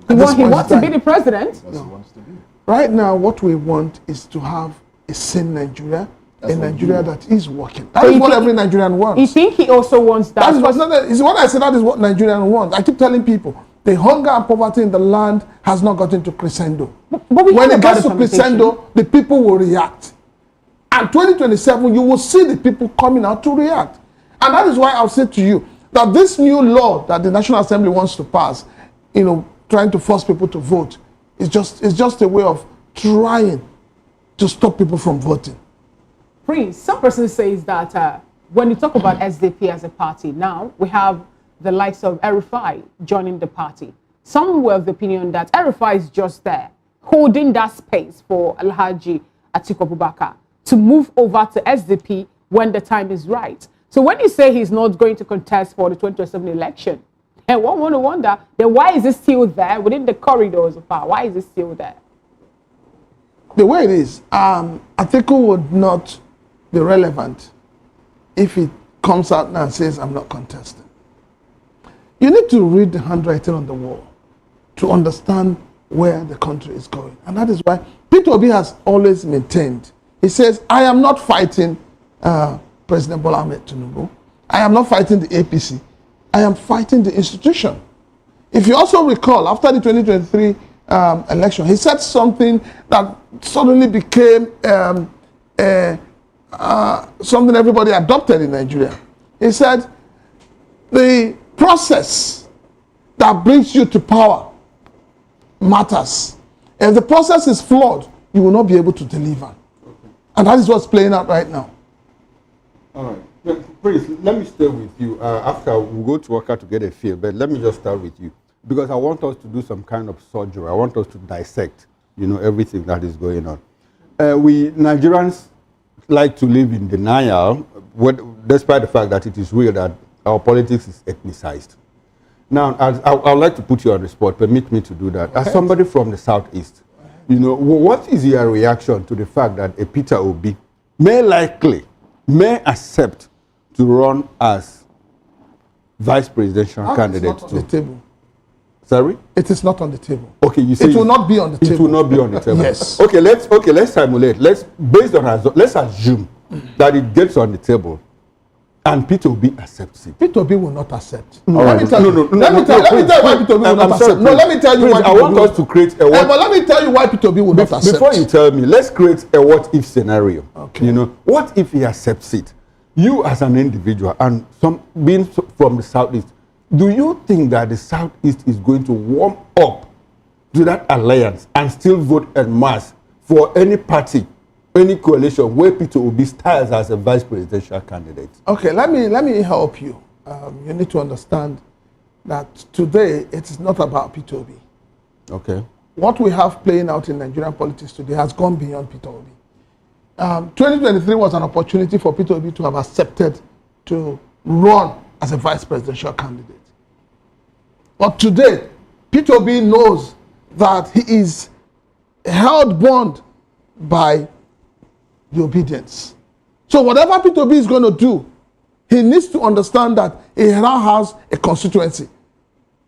He wants to be the president. He wants to be. Right now, what we want is to have a sane Nigeria, a Nigeria that is working. That is what every Nigerian wants. You think he also wants that? Is what I said, that is what Nigerians want. I keep telling people, the hunger and poverty in the land has not gotten to crescendo. But when it gets to crescendo, the people will react. And 2027, you will see the people coming out to react. And that is why I'll say to you that this new law that the National Assembly wants to pass, trying to force people to vote, is just a way of trying to stop people from voting. Prince, some person says that when you talk about SDP as a party, now we have the likes of Erifai joining the party. Some were of the opinion that Erifai is just there, holding that space for Alhaji Atiku Abubakar to move over to SDP when the time is right. So when you say he's not going to contest for the 2027 election, and one want to wonder, then why is it still there within the corridors of power? Why is it still there? The way it is, Atiku would not be relevant if he comes out now and says, I'm not contesting. You need to read the handwriting on the wall to understand where the country is going. And that is why Peter Obi has always maintained. He says, I am not fighting President Bola Ahmed Tinubu. I am not fighting the APC. I am fighting the institution. If you also recall, after the 2023 election, he said something that suddenly became something everybody adopted in Nigeria. He said, the process that brings you to power matters. If the process is flawed, you will not be able to deliver. Okay. And that is what's playing out right now. All right. Prince, let me stay with you. After we go to work out to get a feel, but let me just start with you. Because I want us to do some kind of surgery. I want us to dissect, everything that is going on. We Nigerians like to live in denial, despite the fact that it is real that our politics is ethnicized. Now, I would like to put you on the spot. Permit me to do that. As somebody from the Southeast, what is your reaction to the fact that a Peter Obi may accept to run as vice presidential candidate? It's not on the table. Sorry? It is not on the table. Okay, you say it will not be on the table. It will not be on the table. Yes. Okay, let's simulate. Let's assume that it gets on the table and Peter Obi accepts it. Peter Obi will not accept. Let me tell you why Peter Obi will not accept. No, let me tell you why. I want us to create a what. But let me tell you why Peter Obi will not accept. Before you tell me, let's create a what-if scenario. Okay. What if he accepts it? You as an individual and being from the Southeast, do you think that the Southeast is going to warm up to that alliance and still vote en masse for any party, any coalition where Peter Obi stands as a vice presidential candidate? Okay, let me help you. You need to understand that today it is not about Peter Obi. Okay. What we have playing out in Nigerian politics today has gone beyond Peter Obi. 2023 was an opportunity for Peter Obi to have accepted to run as a vice presidential candidate. But today, Peter Obi knows that he is held bound by the obedience. So whatever Peter Obi is going to do, he needs to understand that he now has a constituency.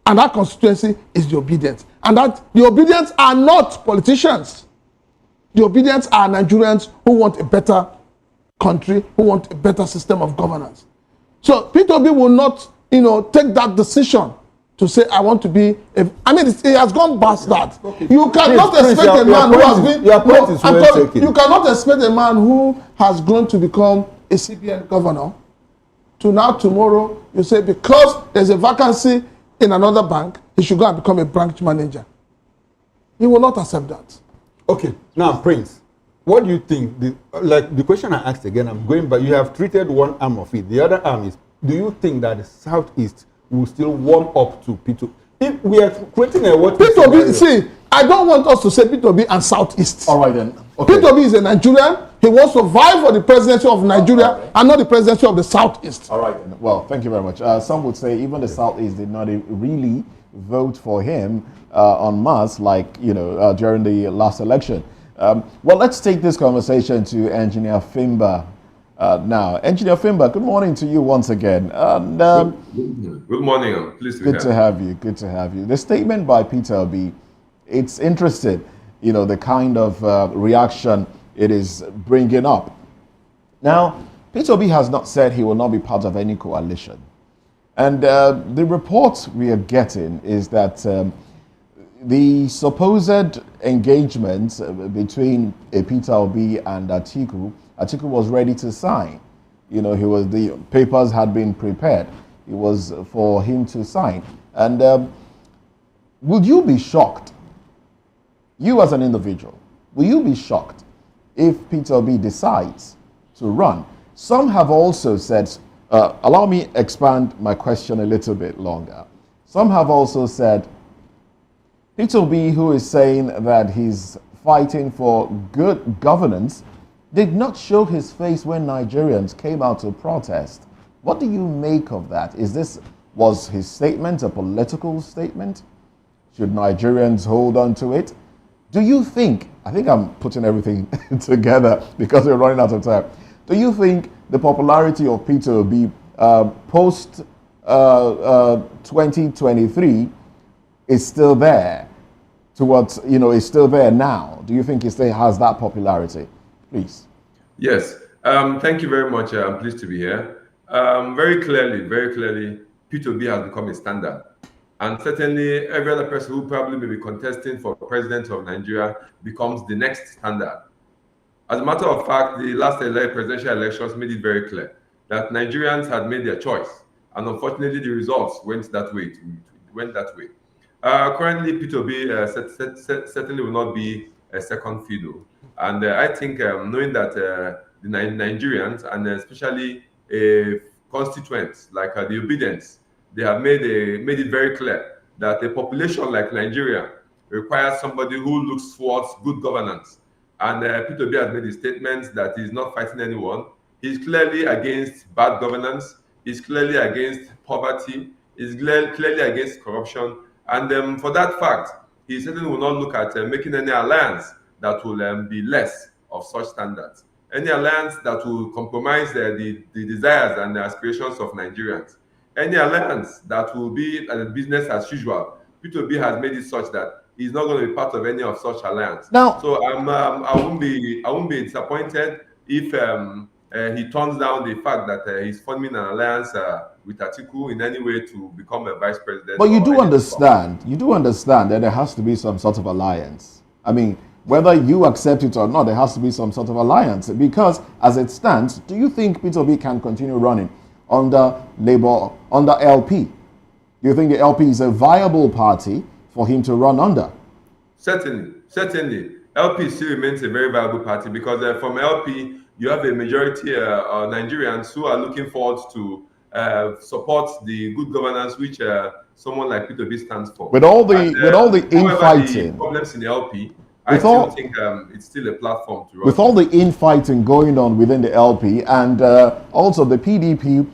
And that constituency is the obedience. And that the obedience are not politicians. The obedience are Nigerians who want a better country, who want a better system of governance. So Peter Obi will not, take that decision to say, I want to be it has gone past that. Okay. You cannot expect a man who has been... You cannot expect a man who has grown to become a CBN governor to now tomorrow, you say, because there's a vacancy in another bank, he should go and become a branch manager. He will not accept that. Okay, now, Prince, what do you think? The question I asked again, I'm going back. You have treated one arm of it. The other arm is, do you think that the Southeast will still warm up to Peter? If we are creating a what? Peter Obi, see, I don't want us to say Peter Obi and Southeast. All right then. Okay. Peter Obi is a Nigerian. He wants to vie for the presidency of Nigeria and not the presidency of the Southeast. All right then. Well, thank you very much. Some would say even the Southeast did not really vote for him en masse like, during the last election. Well, let's take this conversation to Engineer Fimba now. Engineer Fimba, good morning to you once again. And, Good morning. I'm pleased to be good here. to have you. Good to have you. The statement by Peter Obi, it's interesting, you know, the kind of reaction it is bringing up. Now, Peter Obi has not said he will not be part of any coalition. And the report we are getting is that the supposed engagement between Peter Obi and Atiku was ready to sign. You know, the papers had been prepared. It was for him to sign. And would you be shocked, you as an individual, will you be shocked if Peter Obi decides to run? Some have also said, allow me expand my question a little bit longer. Some have also said, Peter Obi, who is saying that he's fighting for good governance, did not show his face when Nigerians came out to protest. What do you make of that? Was his statement a political statement? Should Nigerians hold on to it? Do you think, I think I'm putting everything together because we're running out of time. Do you think the popularity of Peter Obi post 2023 is still there? Is still there now? Do you think he still has that popularity? Please. Yes. Thank you very much. I'm pleased to be here. Very clearly, Peter Obi has become a standard. And certainly, every other person who probably may be contesting for president of Nigeria becomes the next standard. As a matter of fact, the last presidential elections made it very clear that Nigerians had made their choice. And unfortunately, the results went that way. Currently, Peter Obi certainly will not be a second fiddle. And I think knowing that the Nigerians, and especially constituents like the Obedience, they have made it very clear that a population like Nigeria requires somebody who looks towards good governance. And Peter Obi has made a statement that he's not fighting anyone. He's clearly against bad governance. He's clearly against poverty. He's clearly against corruption. And for that fact, he certainly will not look at making any alliance that will be less of such standards. Any alliance that will compromise the desires and the aspirations of Nigerians. Any alliance that will be business as usual. Peter Obi has made it such that he's not going to be part of any of such alliance. Now, so I won't be disappointed if he turns down the fact that he's forming an alliance with Atiku in any way to become a vice president. But you do understand that there has to be some sort of alliance. I mean, whether you accept it or not, there has to be some sort of alliance. Because as it stands, do you think Peter Obi can continue running under LP? Do you think the LP is a viable party for him to run under? Certainly. LP still remains a very viable party because from LP, you have a majority of Nigerians who are looking forward to support the good governance which someone like Peter Obi stands for. With all the infighting, the problems in the LP, I still think it's still a platform to run. With all the infighting going on within the LP and also the PDP,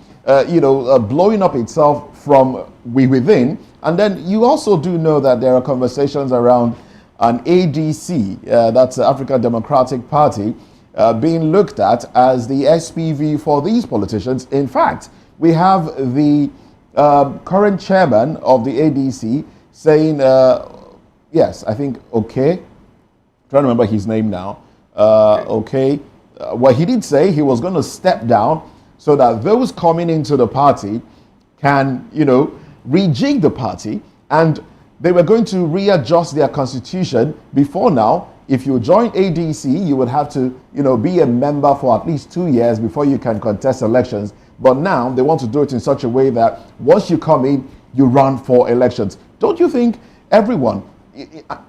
blowing up itself from within, and then you also do know that there are conversations around an ADC, that's the African Democratic Party, being looked at as the SPV for these politicians. In fact, we have the current chairman of the ADC saying, yes, I think, okay, trying to remember his name now, well, he did say he was going to step down so that those coming into the party can, rejig the party, and they were going to readjust their constitution. Before now, if you join ADC, you would have to, be a member for at least 2 years before you can contest elections. But now they want to do it in such a way that once you come in, you run for elections. Don't you think everyone,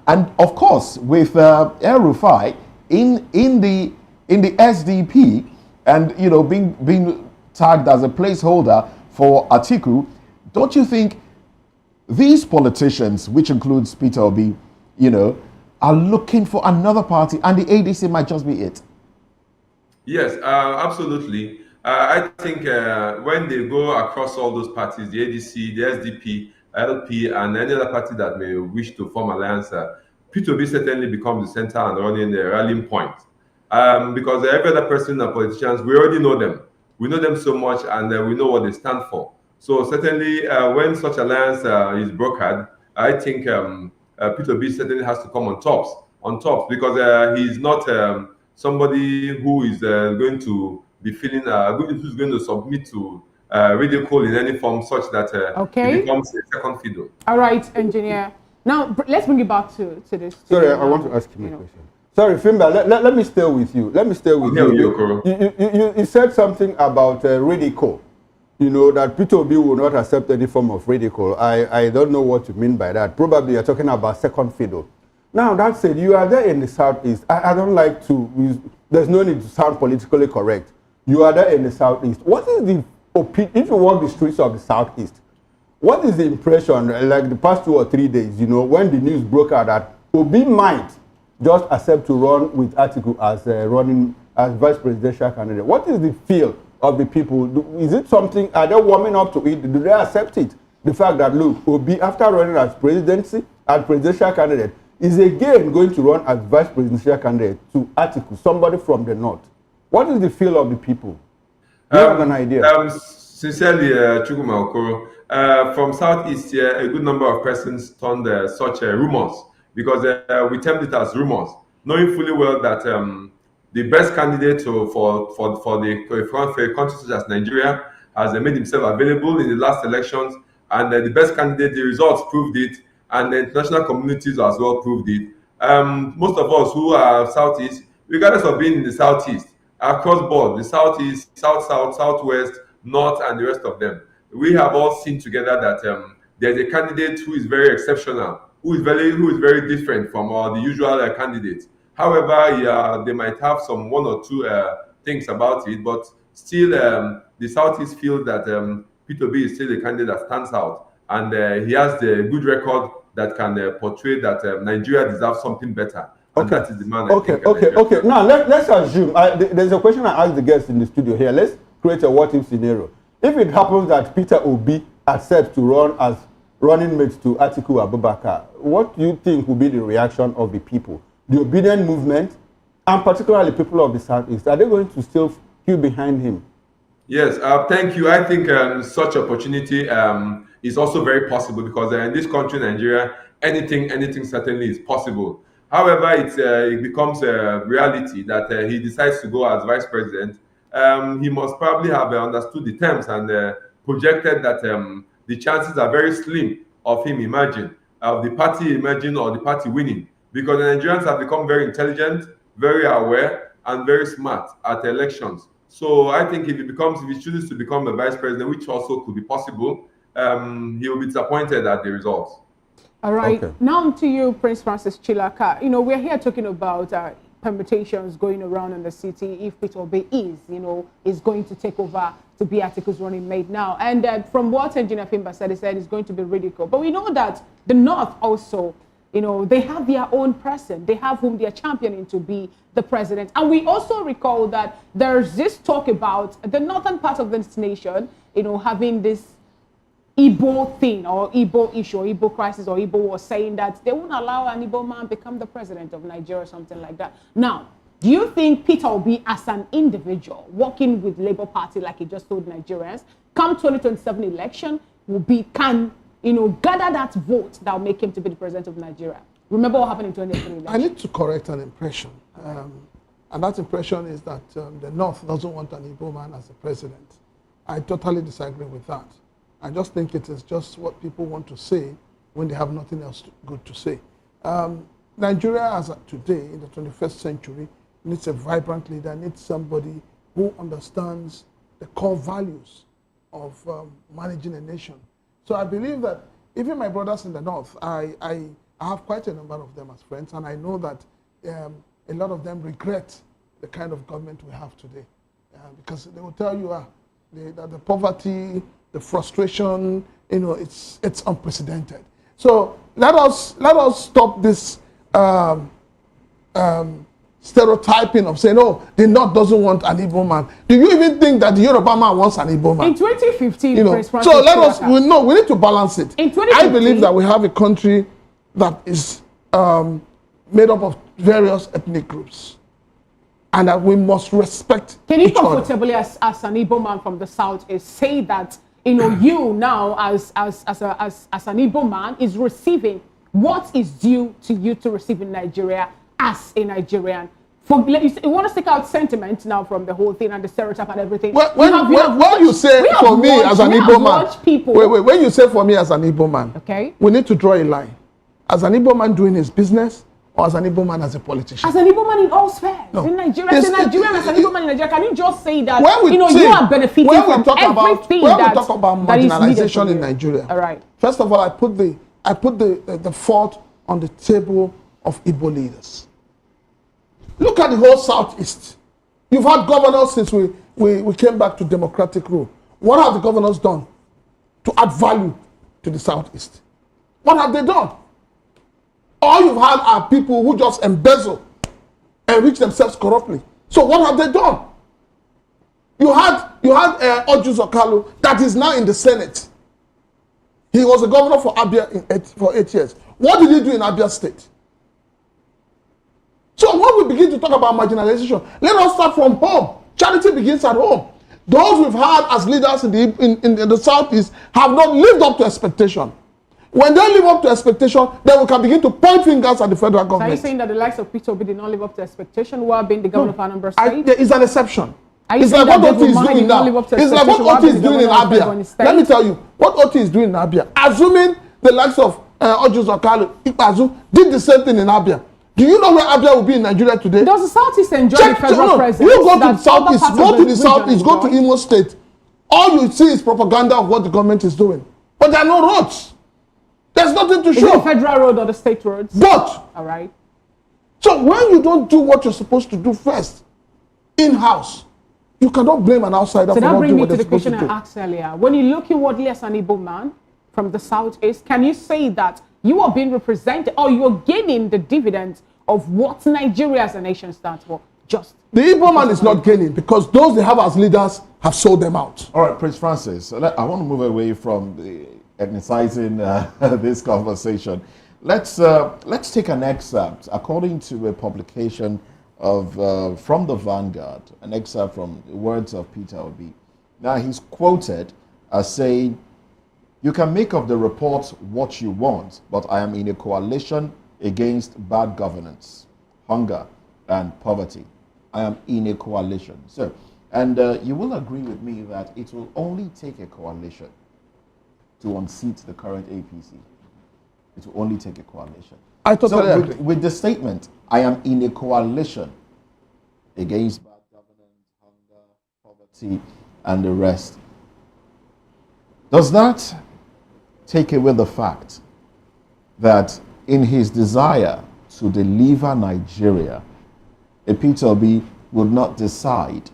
and of course with El-Rufai in the SDP, and being tagged as a placeholder for Atiku, don't you think these politicians, which includes Peter Obi, are looking for another party, and the ADC might just be it? Yes, absolutely. I think when they go across all those parties, the ADC, the SDP, LP, and any other party that may wish to form alliance, Peter Obi certainly becomes the center and the rallying point. because every other person and politicians, we already know them. We know them so much, and we know what they stand for. So certainly, when such alliance is brokered, I think Peter B certainly has to come on top, because he's not somebody who is going to be feeling who's going to submit to ridicule in any form, such that it becomes a second fiddle. All right, engineer. Now let's bring it back to this. Sorry, I want to ask him a question. Sorry, Fimba, let me stay with you. Let me stay with you. You said something about ridicule. You know, that Peter Obi will not accept any form of ridicule. I don't know what you mean by that. Probably you're talking about second fiddle. Now, that said, you are there in the Southeast. I don't like to, there's no need to sound politically correct. You are there in the Southeast. What is the opinion, if you walk the streets of the Southeast, what is the impression, like the past 2 or 3 days, you know, when the news broke out that Obi might just accept to run with Atiku as vice presidential candidate? What is the feel of the people? Is it something, are they warming up to it? Do they accept it? The fact that, look, Obi, after running as presidential candidate, is again going to run as vice presidential candidate to Atiku, somebody from the north. What is the feel of the people? Do you have an idea? Sincerely, Chukuma Okoro, from Southeast here, a good number of persons turned such rumors, because we termed it as rumors, knowing fully well that the best candidate for a country such as Nigeria has made himself available in the last elections, and the best candidate, the results proved it, and the international communities as well proved it. Most of us who are Southeast, regardless of being in the Southeast, across board, the Southeast, South, Southwest, North, and the rest of them, we have all seen together that there's a candidate who is very exceptional, who is very different from the usual candidates. However, they might have some 1 or 2 things about it, but still, the Southeast feel that Peter B is still a candidate that stands out, and he has the good record that can portray that Nigeria deserves something better. And that is the man. Okay. Now let's assume there's a question I asked the guests in the studio here. Let's create a what-if scenario. If it happens that Peter Obi accepts to run as running mate to Atiku Abubakar, what do you think will be the reaction of the people, the obedient movement, and particularly people of the Southeast? Are they going to still queue behind him? Yes, thank you. I think such opportunity is also very possible, because in this country, Nigeria, anything certainly is possible. However, it becomes a reality that he decides to go as vice president. He must probably have understood the terms and projected that the chances are very slim of him the party emerging or the party winning, because the Nigerians have become very intelligent, very aware, and very smart at elections. So I think if he chooses to become the vice president, which also could be possible, he will be disappointed at the results. All right. Okay. Now to you, Prince Francis Chilaka. You know, we're here talking about permutations going around in the city if Peter Obi is going to take over to be Atiku's running mate now. And from what Engineer Fimba said, he said it's going to be ridiculed. But we know that the North also, they have their own person. They have whom they are championing to be the president. And we also recall that there's this talk about the northern part of this nation, having this Igbo thing or Igbo issue or Igbo crisis or Igbo war, saying that they won't allow an Igbo man become the president of Nigeria or something like that. Now, do you think Peter Obi as an individual working with Labour Party, like he just told Nigerians, come 2027 election can gather that vote that will make him to be the president of Nigeria? Remember what happened in 2023 election? I need to correct an impression. And that impression is that the North doesn't want an Igbo man as the president. I totally disagree with that. I just think it is just what people want to say when they have nothing else good to say. Nigeria, as of today, in the 21st century, needs a vibrant leader, needs somebody who understands the core values of managing a nation. So I believe that even my brothers in the North, I have quite a number of them as friends, and I know that a lot of them regret the kind of government we have today. Because they will tell you that the poverty, the frustration, it's unprecedented. So let us stop this stereotyping of saying, oh, the North doesn't want an Igbo man. Do you even think that the Yoruba man wants an Igbo man? In 2015, so let us, we need to balance it. In 2015, I believe that we have a country that is made up of various ethnic groups. and that we must respect Can you each other. comfortably, as an Igbo man from the South, say that, you know, you now as an Igbo man is receiving what is due to you to receive in Nigeria as a Nigerian? You want to stick out sentiment now from the whole thing and the stereotype and everything. When you say for me as an Igbo man, when you say for me as an Igbo man, okay, we need to draw a line. As an Igbo man doing his business, or as an Igbo man as a politician? As an Igbo man in all spheres. No. In Nigeria, as a Nigerian, as an Igbo man in Nigeria, can you just say that, you are benefiting from everything when we talk about marginalization in Nigeria, all right. First of all, I put the fault on the table of Igbo leaders. Look at the whole Southeast. You've had governors since we came back to democratic rule. What have the governors done to add value to the Southeast? What have they done? All you've had are people who just embezzle and enrich themselves corruptly. So what have they done? You had Oshodi that is now in the Senate. He was a governor for Abia for 8 years. What did he do in Abia State? So when we begin to talk about marginalization, let us start from home. Charity begins at home. Those we've had as leaders in the Southeast have not lived up to expectation. When they live up to expectation, then we can begin to point fingers at the federal government. So are you saying that the likes of Peter Obi did not live up to expectation while being the governor of Anambra State? There is an exception. It's like what Oti is doing now. It's like what Oti is doing in Abia. Let me tell you, what Oti is doing in Abia, assuming the likes of Oshodi did the same thing in Abia. Do you know where Abia will be in Nigeria today? Does the Southeast enjoy the federal presence? You go to the Southeast, go to the Southeast, go to Imo State. All you see is propaganda of what the government is doing. But there are no roads. There's nothing to show. Is it the federal road or the state roads? But, all right. So when you don't do what you're supposed to do first, in-house, you cannot blame an outsider for not doing what they're supposed to do. So that brings me to the question I asked earlier. When you look inwardly as an Igbo man from the Southeast, can you say that you are being represented or you're gaining the dividends of what Nigeria as a nation stands for? The Igbo man is not gaining because those they have as leaders have sold them out. All right, Prince Francis, I want to move away from ethnicizing this conversation. Let's take an excerpt, according to a publication of from the Vanguard, an excerpt from the words of Peter Obi. Now he's quoted as saying, "You can make of the report what you want, but I am in a coalition against bad governance, hunger, and poverty. I am in a coalition." So, and you will agree with me that it will only take a coalition to unseat the current APC. It will only take a coalition. I totally agree. With the statement, I am in a coalition against bad governance, hunger, poverty, and the rest, does that take away the fact that in his desire to deliver Nigeria, Peter Obi would not decide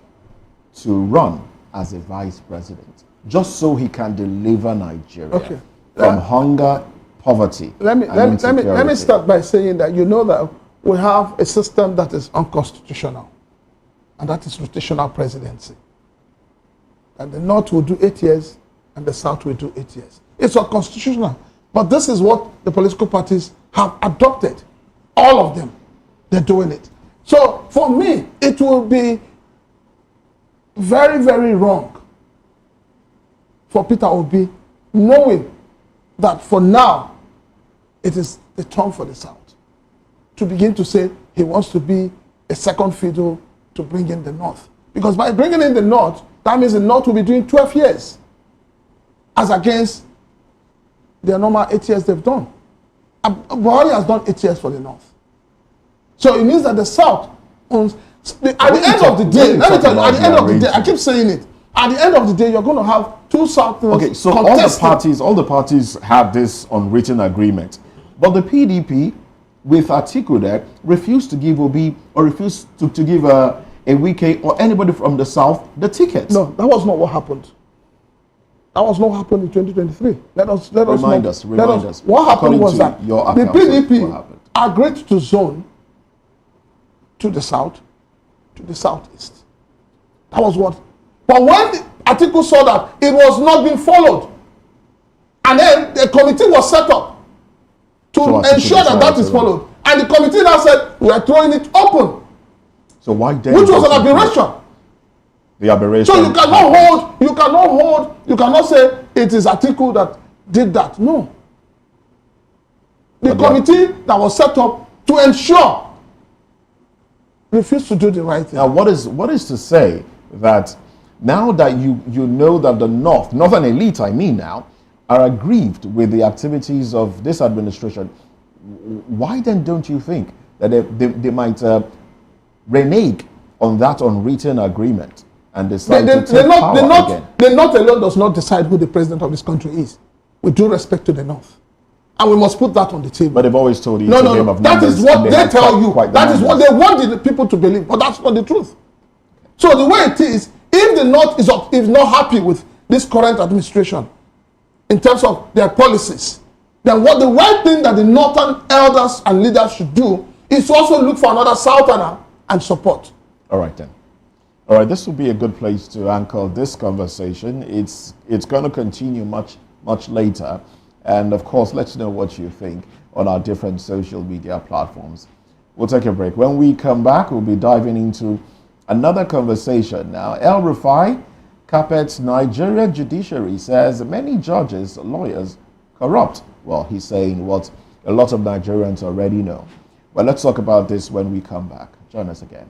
to run as a vice president just so he can deliver Nigeria from hunger, poverty, let me start by saying that you know that we have a system that is unconstitutional, and that is rotational presidency. And the North will do 8 years, and the South will do 8 years. It's unconstitutional, but this is what the political parties have adopted. All of them, they're doing it. So for me, it will be very, very wrong for Peter Obi, knowing that for now, it is the turn for the South to begin to say he wants to be a second fiddle to bring in the North. Because by bringing in the North, that means the North will be doing 12 years as against their normal 8 years they've done. Buhari has done 8 years for the North. So it means that the South owns, at the end of the day, let me tell you, at the end of the day, I keep saying it, at the end of the day, you're going to have two Southerners. Okay, so all the parties have this unwritten agreement. But the PDP, with Atiku there, refused to give Obi, or refused to give a Wike or anybody from the South the ticket. No, that was not what happened. That was not what happened in 2023. Remind us. What happened was that the PDP agreed to zone to the South, to the Southeast. That was what. But when Atiku saw that it was not being followed, and then the committee was set up to ensure that that is followed. And the committee now said, we are throwing it open. So why then? Which was an aberration. The aberration. So you cannot say it is Atiku that did that. No. The committee that was set up to ensure refused to do the right thing. Now, what is to say that now that you know that the northern elite, I mean now, are aggrieved with the activities of this administration, why then don't you think that they might renege on that unwritten agreement and decide to take power again? The North alone does not decide who the president of this country is, with due respect to the North. And we must put that on the table. But they've always told you no. That is what they tell you. That is what they want the people to believe. But that's not the truth. So the way it is, if the North is not happy with this current administration in terms of their policies, then what the right thing that the Northern elders and leaders should do is to also look for another Southerner and support. All right then. All right, this will be a good place to anchor this conversation. It's going to continue much later. And of course, let's know what you think on our different social media platforms. We'll take a break. When we come back, we'll be diving into another conversation. Now, El Rufai carpets Nigeria Judiciary, says many judges, lawyers, corrupt. Well, he's saying what a lot of Nigerians already know. But let's talk about this when we come back. Join us again.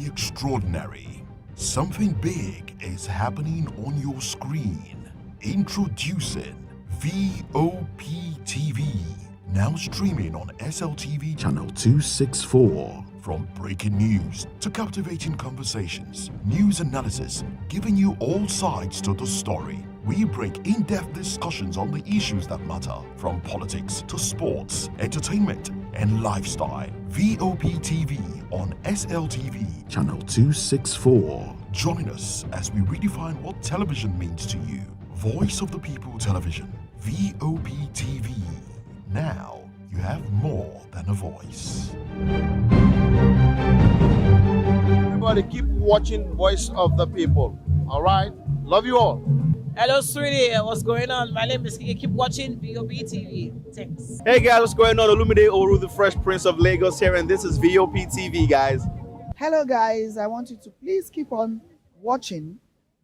Extraordinary. Something big is happening on your screen. Introducing VOP TV. Now streaming on SLTV channel 264. From breaking news to captivating conversations, news analysis, giving you all sides to the story. We break in-depth discussions on the issues that matter, from politics to sports, entertainment, and lifestyle. VOP TV on SLTV channel 264. Join us as we redefine what television means to you. Voice of the People Television, VOP TV. Now you have more than a voice. Everybody keep watching Voice of the People. All right? Love you all. Hello, sweetie. What's going on? My name is Kiki. Keep watching VOP TV. Thanks. Hey, guys. What's going on? Olumide Oru, the Fresh Prince of Lagos here, and this is VOP TV, guys. Hello, guys. I want you to please keep on watching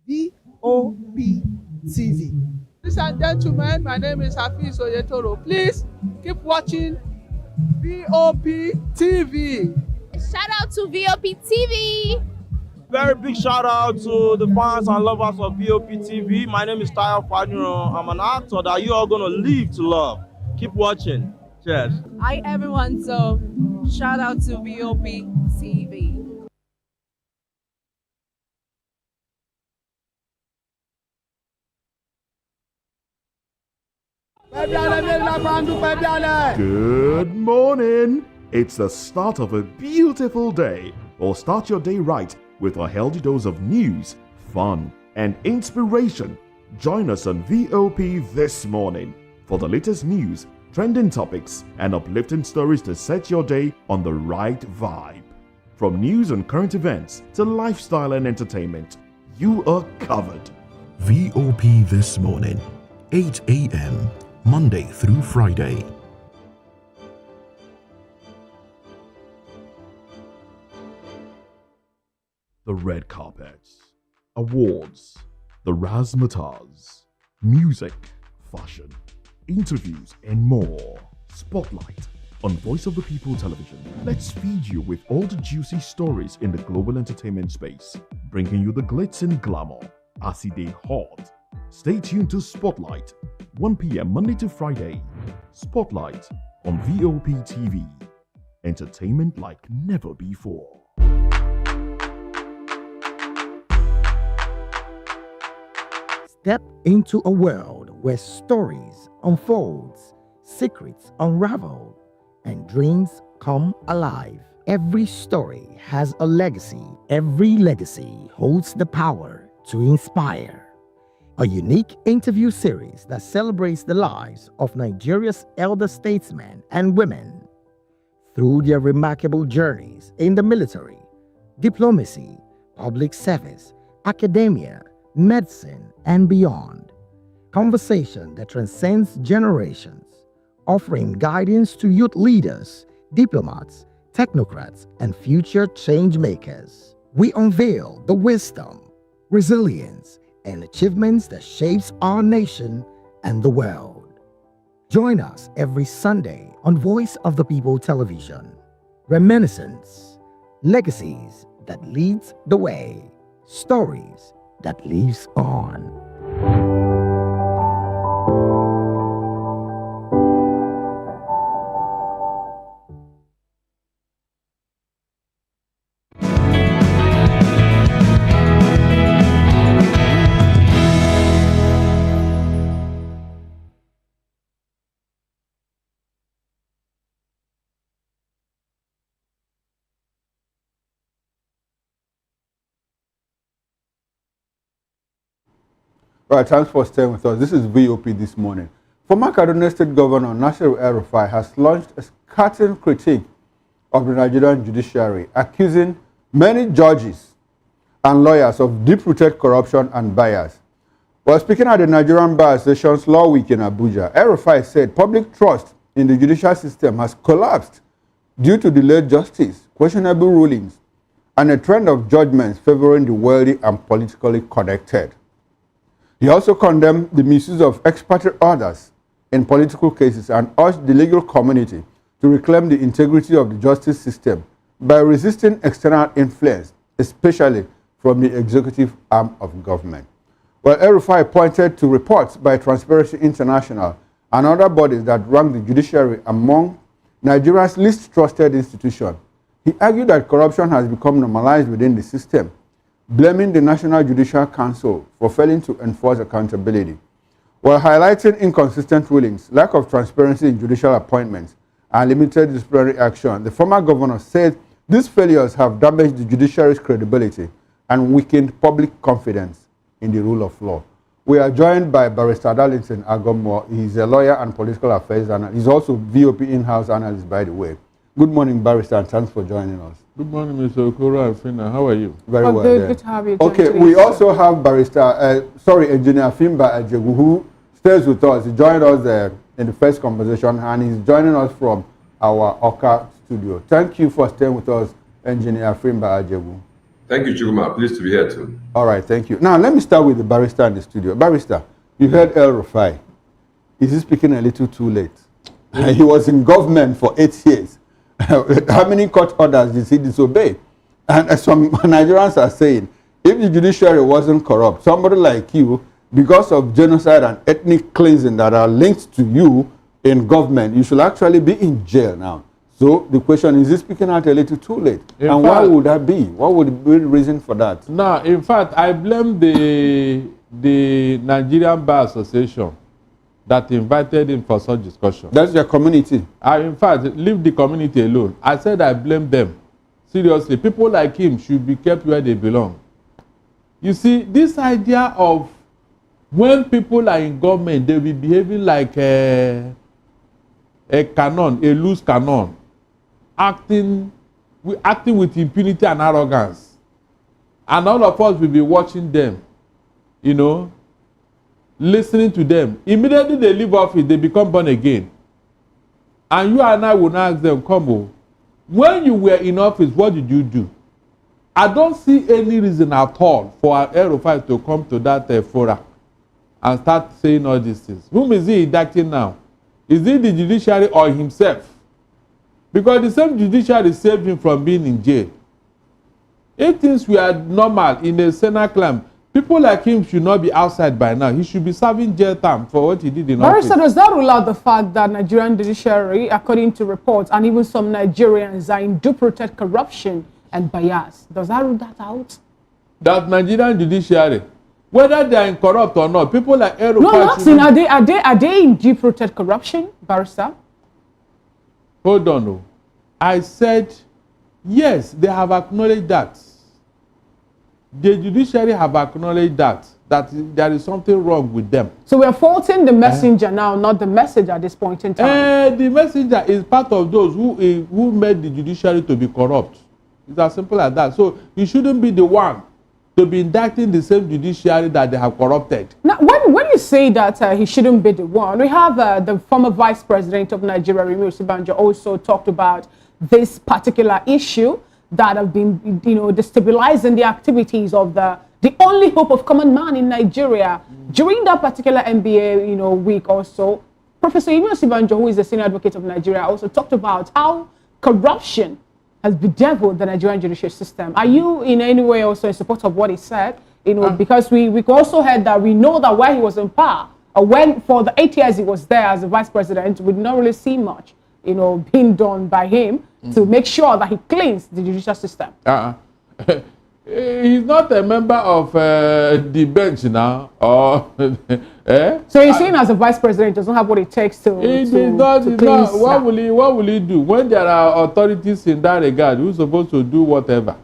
VOP TV. Ladies and gentlemen, my name is Hafiz Oyetoro. Please keep watching VOP TV. Shout out to VOP TV. Very big shout out to the fans and lovers of VOP TV. My name is Tayo Fanyuro. I'm an actor that you are going to live to love. Keep watching. Cheers. Hi, everyone. So, shout out to VOP TV. Good morning. It's the start of a beautiful day. Or start your day right with a healthy dose of news, fun, and inspiration. Join us on VOP this morning for the latest news, trending topics, and uplifting stories to set your day on the right vibe. From news and current events to lifestyle and entertainment, you are covered. VOP this morning, 8 a.m., Monday through Friday. The red carpets, awards, the razzmatazz, music, fashion, interviews, and more. Spotlight on Voice of the People Television. Let's feed you with all the juicy stories in the global entertainment space, bringing you the glitz and glamour as it is hot. Stay tuned to Spotlight, 1 p.m. Monday to Friday. Spotlight on VOP TV. Entertainment like never before. Step into a world where stories unfolds, secrets unravel, and dreams come alive. Every story has a legacy. Every legacy holds the power to inspire. A unique interview series that celebrates the lives of Nigeria's elder statesmen and women through their remarkable journeys in the military, diplomacy, public service, academia, medicine, and beyond. Conversation that transcends generations, offering guidance to youth leaders, diplomats, technocrats, and future change makers. We unveil the wisdom, resilience, and achievements that shapes our nation and the world. Join us every Sunday on Voice of the People Television. Reminiscence, legacies that leads the way, stories that lives on. Right, thanks for staying with us. This is VOP this morning. Former Kaduna State Governor Nasir El-Rufai has launched a scathing critique of the Nigerian judiciary, accusing many judges and lawyers of deep-rooted corruption and bias. While speaking at the Nigerian Bar Association's Law Week in Abuja, El-Rufai said public trust in the judicial system has collapsed due to delayed justice, questionable rulings, and a trend of judgments favoring the wealthy and politically connected. He also condemned the misuse of ex parte orders in political cases and urged the legal community to reclaim the integrity of the justice system by resisting external influence, especially from the executive arm of government. Well, El-Rufai pointed to reports by Transparency International and other bodies that rank the judiciary among Nigeria's least trusted institutions. He argued that corruption has become normalized within the system, blaming the National Judicial Council for failing to enforce accountability. While highlighting inconsistent rulings, lack of transparency in judicial appointments, and limited disciplinary action, the former governor said these failures have damaged the judiciary's credibility and weakened public confidence in the rule of law. We are joined by Barrister Darlington Agommo. He's a lawyer and political affairs analyst. He's also VOP in-house analyst, by the way. Good morning, Barrister, and thanks for joining us. Good morning, Mr. Okoro and Fina. How are you? Very well. Good to have you. Okay, we also have Engineer Fimba Ajegu, who stays with us. He joined us in the first conversation, and he's joining us from our Oka studio. Thank you for staying with us, Engineer Fimba Ajegu. Thank you, Chuguma. Pleased to be here too. All right, thank you. Now, let me start with the barrister in the studio. Barrister, you heard El-Rufai. Is he speaking a little too late? He was in government for 8 years. How many court orders did he disobey? And some Nigerians are saying, if the judiciary wasn't corrupt, somebody like you, because of genocide and ethnic cleansing that are linked to you in government, you should actually be in jail now. So the question is he speaking out a little too late? And why would that be? What would be the reason for that? No, in fact, I blame the Nigerian Bar Association that invited him for such discussion. That's your community. I, in fact, leave the community alone. I said I blame them. Seriously, people like him should be kept where they belong. You see, this idea of when people are in government, they will be behaving like a cannon, a loose cannon, acting with impunity and arrogance. And all of us will be watching them, you know, listening to them. Immediately they leave office, they become born again. And you and I will now ask them, come on, when you were in office, what did you do? I don't see any reason at all for El-Rufai to come to that forum and start saying all these things. Whom is he indicting now? Is it the judiciary or himself? Because the same judiciary saved him from being in jail. If things were normal in a Senate climb, people like him should not be outside by now. He should be serving jail time for what he did in office. Barrister, does that rule out the fact that Nigerian judiciary, according to reports, and even some Nigerians are in deep-rooted corruption and bias? Does that rule that out? That Nigerian judiciary, whether they are in corrupt or not. People like Erufai. No, I'm asking, are they in deep-rooted corruption, Barrister? Hold on, no. I said, yes, they have acknowledged that. The judiciary have acknowledged that there is something wrong with them. So we are faulting the messenger now, not the message at this point in time. The messenger is part of those who made the judiciary to be corrupt. It's as simple as that. So he shouldn't be the one to be indicting the same judiciary that they have corrupted. Now, when you say that he shouldn't be the one, we have the former vice president of Nigeria, Remi Osibanjo, also talked about this particular issue that have been, destabilizing the activities of the only hope of common man in Nigeria. During that particular NBA, week also, Professor Remi Osibanjo, who is the senior advocate of Nigeria, also talked about how corruption has bedeviled the Nigerian judicial system. Are you in any way also in support of what he said? Because we also heard that we know that while he was in power, or when for the 8 years he was there as a vice president, we did not really see much, being done by him to make sure that he cleans the judicial system. He's not a member of the bench now, or So you're saying as a vice president doesn't have what it takes to what will he do when there are authorities in that regard who's supposed to do whatever?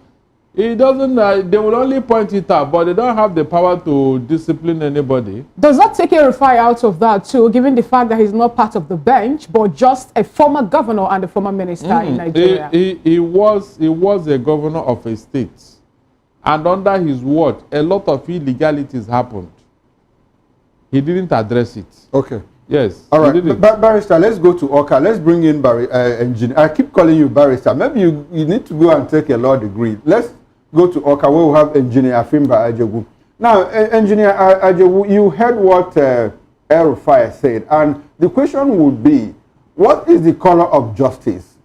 He doesn't. They will only point it out, but they don't have the power to discipline anybody. Does that take Erufai out of that too, given the fact that he's not part of the bench, but just a former governor and a former minister in Nigeria? He was a governor of a state, and under his watch, a lot of illegalities happened. He didn't address it. Okay. Yes. All right. Barrister, let's go to Oka. Let's bring in engineer. I keep calling you Barrister. Maybe you need to go and take a law degree. Let's go to Oka, where we have Engineer Afimba Ajewu. Now, Engineer Ajewu, you heard what Erufai said, and the question would be, what is the color of justice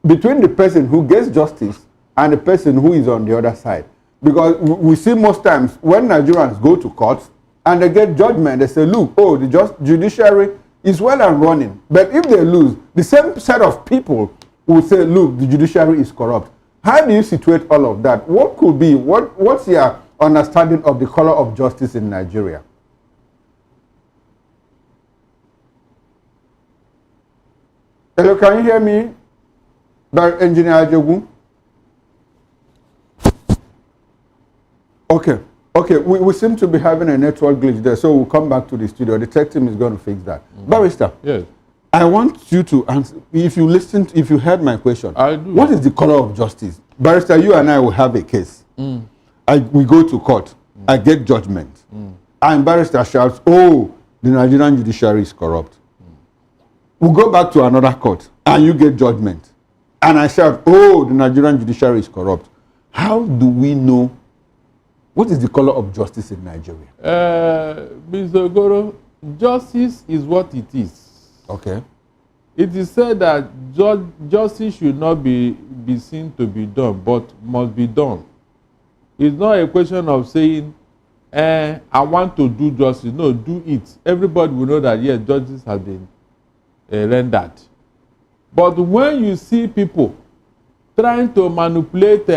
between the person who gets justice and the person who is on the other side? Because we see most times when Nigerians go to court and they get judgment, they say, look, the judiciary is well and running. But if they lose, the same set of people will say, look, the judiciary is corrupt. How do you situate all of that? What could be, what's your understanding of the color of justice in Nigeria? Hello, can you hear me? Engineer Ajewu? Okay, we seem to be having a network glitch there, so we'll come back to the studio. The tech team is going to fix that. Barrister, yes. I want you to answer, if you heard my question, I do. What is the color of justice? Barrister, you and I will have a case. We go to court, I get judgment, and Barrister shouts, the Nigerian judiciary is corrupt. We'll go back to another court, and you get judgment, and I shout, the Nigerian judiciary is corrupt. How do we know what is the color of justice in Nigeria? Mr. Ogoro, justice is what it is. Okay. It is said that justice should not be seen to be done, but must be done. It's not a question of saying, I want to do justice. No, do it. Everybody will know that, yes, justice has been rendered. But when you see people trying to manipulate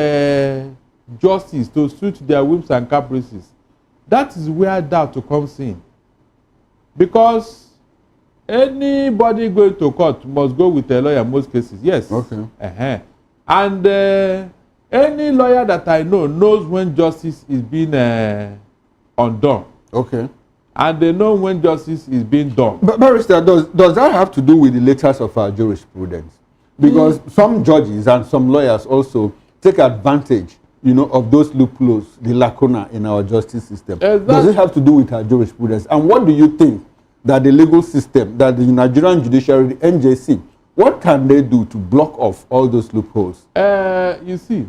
justice to suit their whims and caprices, that is where doubt comes in. Because anybody going to court must go with a lawyer in most cases. Yes. Okay. And any lawyer that I know knows when justice is being undone. Okay. And they know when justice is being done. But Barrister, does that have to do with the letters of our jurisprudence? Because some judges and some lawyers also take advantage, of those loopholes, the lacuna in our justice system. Does it have to do with our jurisprudence? And what do you think that the legal system, that the Nigerian judiciary, the NJC, what can they do to block off all those loopholes? You see,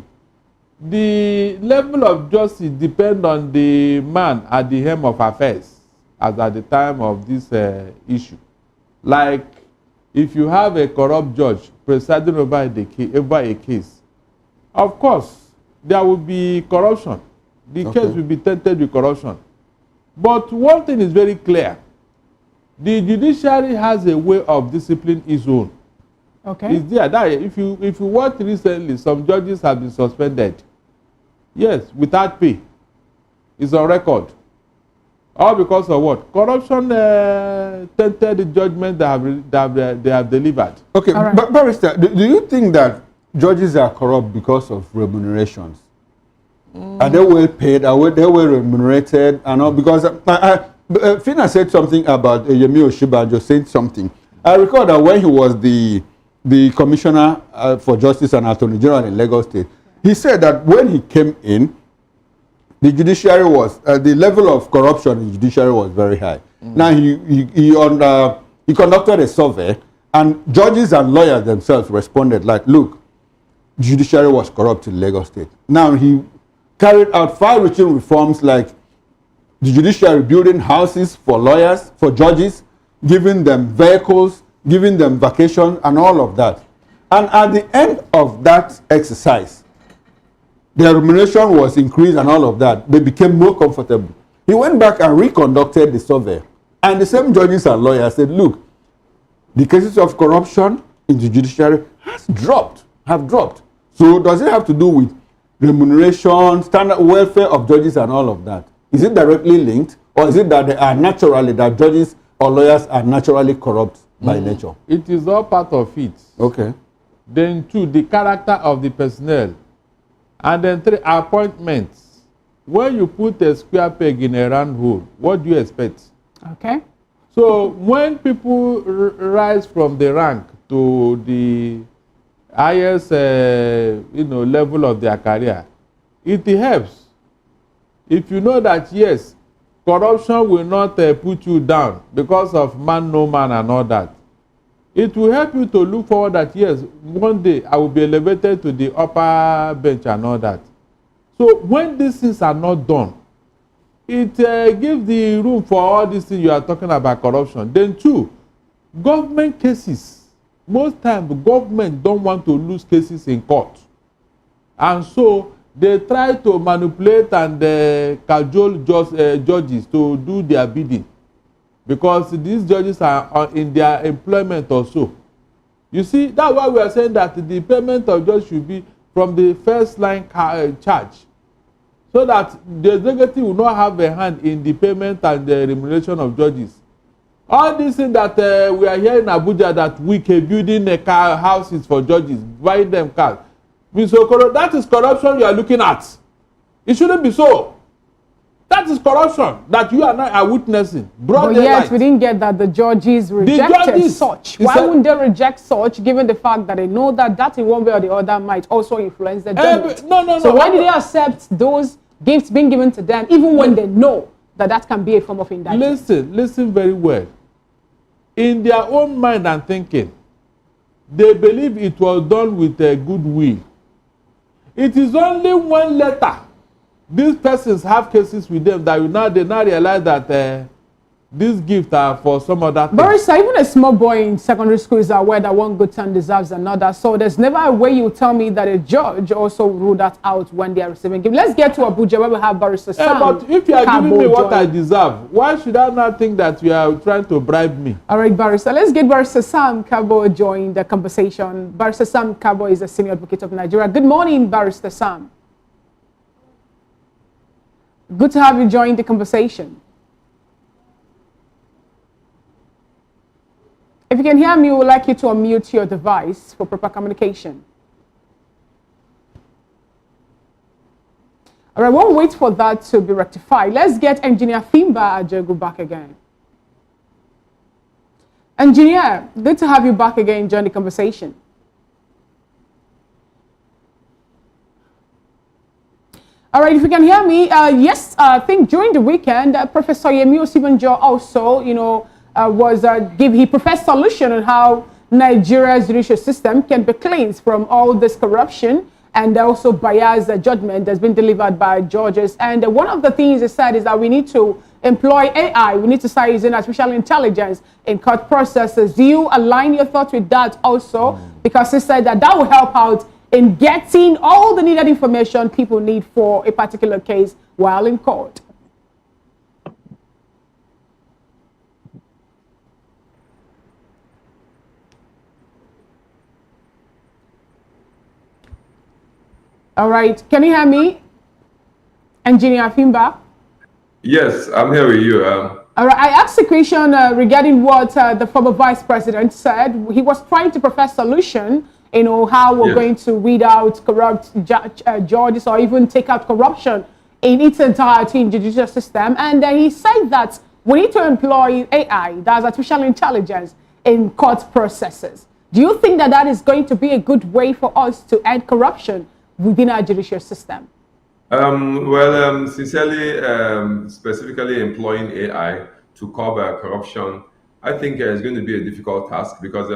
the level of justice depends on the man at the helm of affairs, as at the time of this issue. Like, if you have a corrupt judge presiding over a case, of course, there will be corruption. The case will be tainted with corruption. But one thing is very clear. The judiciary has a way of disciplining its own. Okay. It's there. If you watch recently, some judges have been suspended. Yes, without pay. It's on record. All because of what? Corruption tainted the judgment they have delivered. Okay, right. But Barrister, do you think that judges are corrupt because of remunerations? Are they well paid? Are they well remunerated? And all? Because Fina said something about Yemi Oshibanjo said something. I recall that when he was the Commissioner for Justice and Attorney General in Lagos State, he said that when he came in, the judiciary was, the level of corruption in the judiciary was very high. Now he conducted a survey, and judges and lawyers themselves responded like, look, the judiciary was corrupt in Lagos State. Now he carried out far-reaching reforms like the judiciary building houses for lawyers, for judges, giving them vehicles, giving them vacation and all of that. And at the end of that exercise, their remuneration was increased and all of that. They became more comfortable. He went back and reconducted the survey. And the same judges and lawyers said, look, the cases of corruption in the judiciary have dropped. So does it have to do with remuneration, standard welfare of judges and all of that? Is it directly linked? Or is it that they are naturally, that judges or lawyers are naturally corrupt by nature? It is all part of it. Okay. Then two, the character of the personnel. And then three, appointments. When you put a square peg in a round hole, what do you expect? Okay. So when people rise from the rank to the highest level of their career, it helps. If you know that, yes, corruption will not put you down because of man, no man and all that, it will help you to look forward that, yes, one day I will be elevated to the upper bench and all that. So when these things are not done, it gives the room for all these things you are talking about corruption. Then two, government cases. Most times, the government don't want to lose cases in court. And so they try to manipulate and cajole judges to do their bidding. Because these judges are in their employment also. You see, that's why we are saying that the payment of judges should be from the first line charge. So that the executive will not have a hand in the payment and the remuneration of judges. All these things that we are here in Abuja, that we can building houses for judges, buying them cars. So that is corruption you are looking at. It shouldn't be so. That is corruption that you and I are witnessing. But yes, we didn't get that the judges rejected such. Why wouldn't they reject such, given the fact that they know that that in one way or the other might also influence the judgment? No. So why did they accept those gifts being given to them, even when they know that that can be a form of indictment? Listen very well. In their own mind and thinking, they believe it was done with a good will. It is only when later these persons have cases with them that they now realize that these gifts are for some other thing. Barrister, even a small boy in secondary school is aware that one good turn deserves another. So there's never a way you tell me that a judge also rule that out when they are receiving gifts. Let's get to Abuja where we have Barrister Sam. But if you are giving me what I deserve, why should I not think that you are trying to bribe me? All right, Barrister. Let's get Barrister Sam Kabo join the conversation. Barrister Sam Kabo is a senior advocate of Nigeria. Good morning, Barrister Sam. Good to have you join the conversation. If you can hear me, we would like you to unmute your device for proper communication. All right, we'll wait for that to be rectified. Let's get Engineer Fimba Ajegu back again. Engineer, good to have you back again join the conversation. All right, if you can hear me, yes, I think during the weekend, Professor Yemi Osibanjo also, he professed solution on how Nigeria's judicial system can be cleansed from all this corruption and also biased judgment that's been delivered by judges. And one of the things he said is that we need to employ AI. We need to start using artificial intelligence in court processes. Do you align your thoughts with that also? Because he said that will help out in getting all the needed information people need for a particular case while in court. All right, can you hear me? Engineer Fimba? Yes, I'm here with you. All right, I asked a question regarding what the former vice president said. He was trying to profess solution, how we're Yes. going to weed out corrupt judges or even take out corruption in its entirety in the judicial system. And he said that we need to employ AI, that's artificial intelligence, in court processes. Do you think that that is going to be a good way for us to end corruption within our judicial system? Sincerely, specifically employing AI to curb corruption, I think it's going to be a difficult task because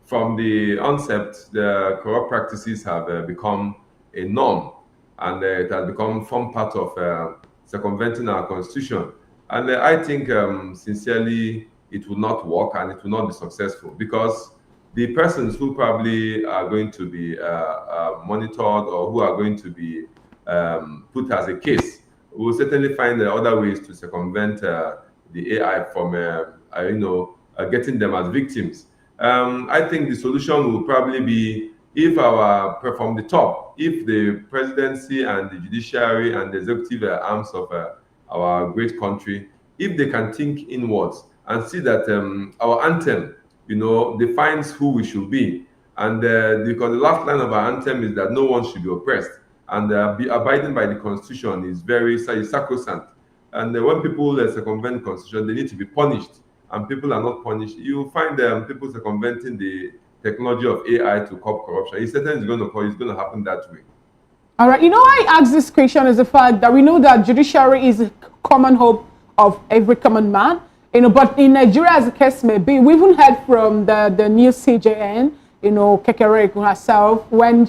from the onset, the corrupt practices have become a norm, and it has become some part of circumventing our constitution. And I think, sincerely, it will not work and it will not be successful because the persons who probably are going to be monitored or who are going to be put as a case will certainly find other ways to circumvent the AI from, getting them as victims. I think the solution will probably be if from the top, if the presidency and the judiciary and the executive arms of our great country, if they can think inwards and see that our anthem, defines who we should be. And because the last line of our anthem is that no one should be oppressed. And be abiding by the constitution is very sacrosanct. And when people circumvent the constitution, they need to be punished. And people are not punished. You find people circumventing the technology of AI to curb corruption. It certainly is going to happen that way. All right. I asked this question as a fact that we know that judiciary is a common hope of every common man. But in Nigeria, as the case may be, we even heard from the new CJN, Kekere herself, when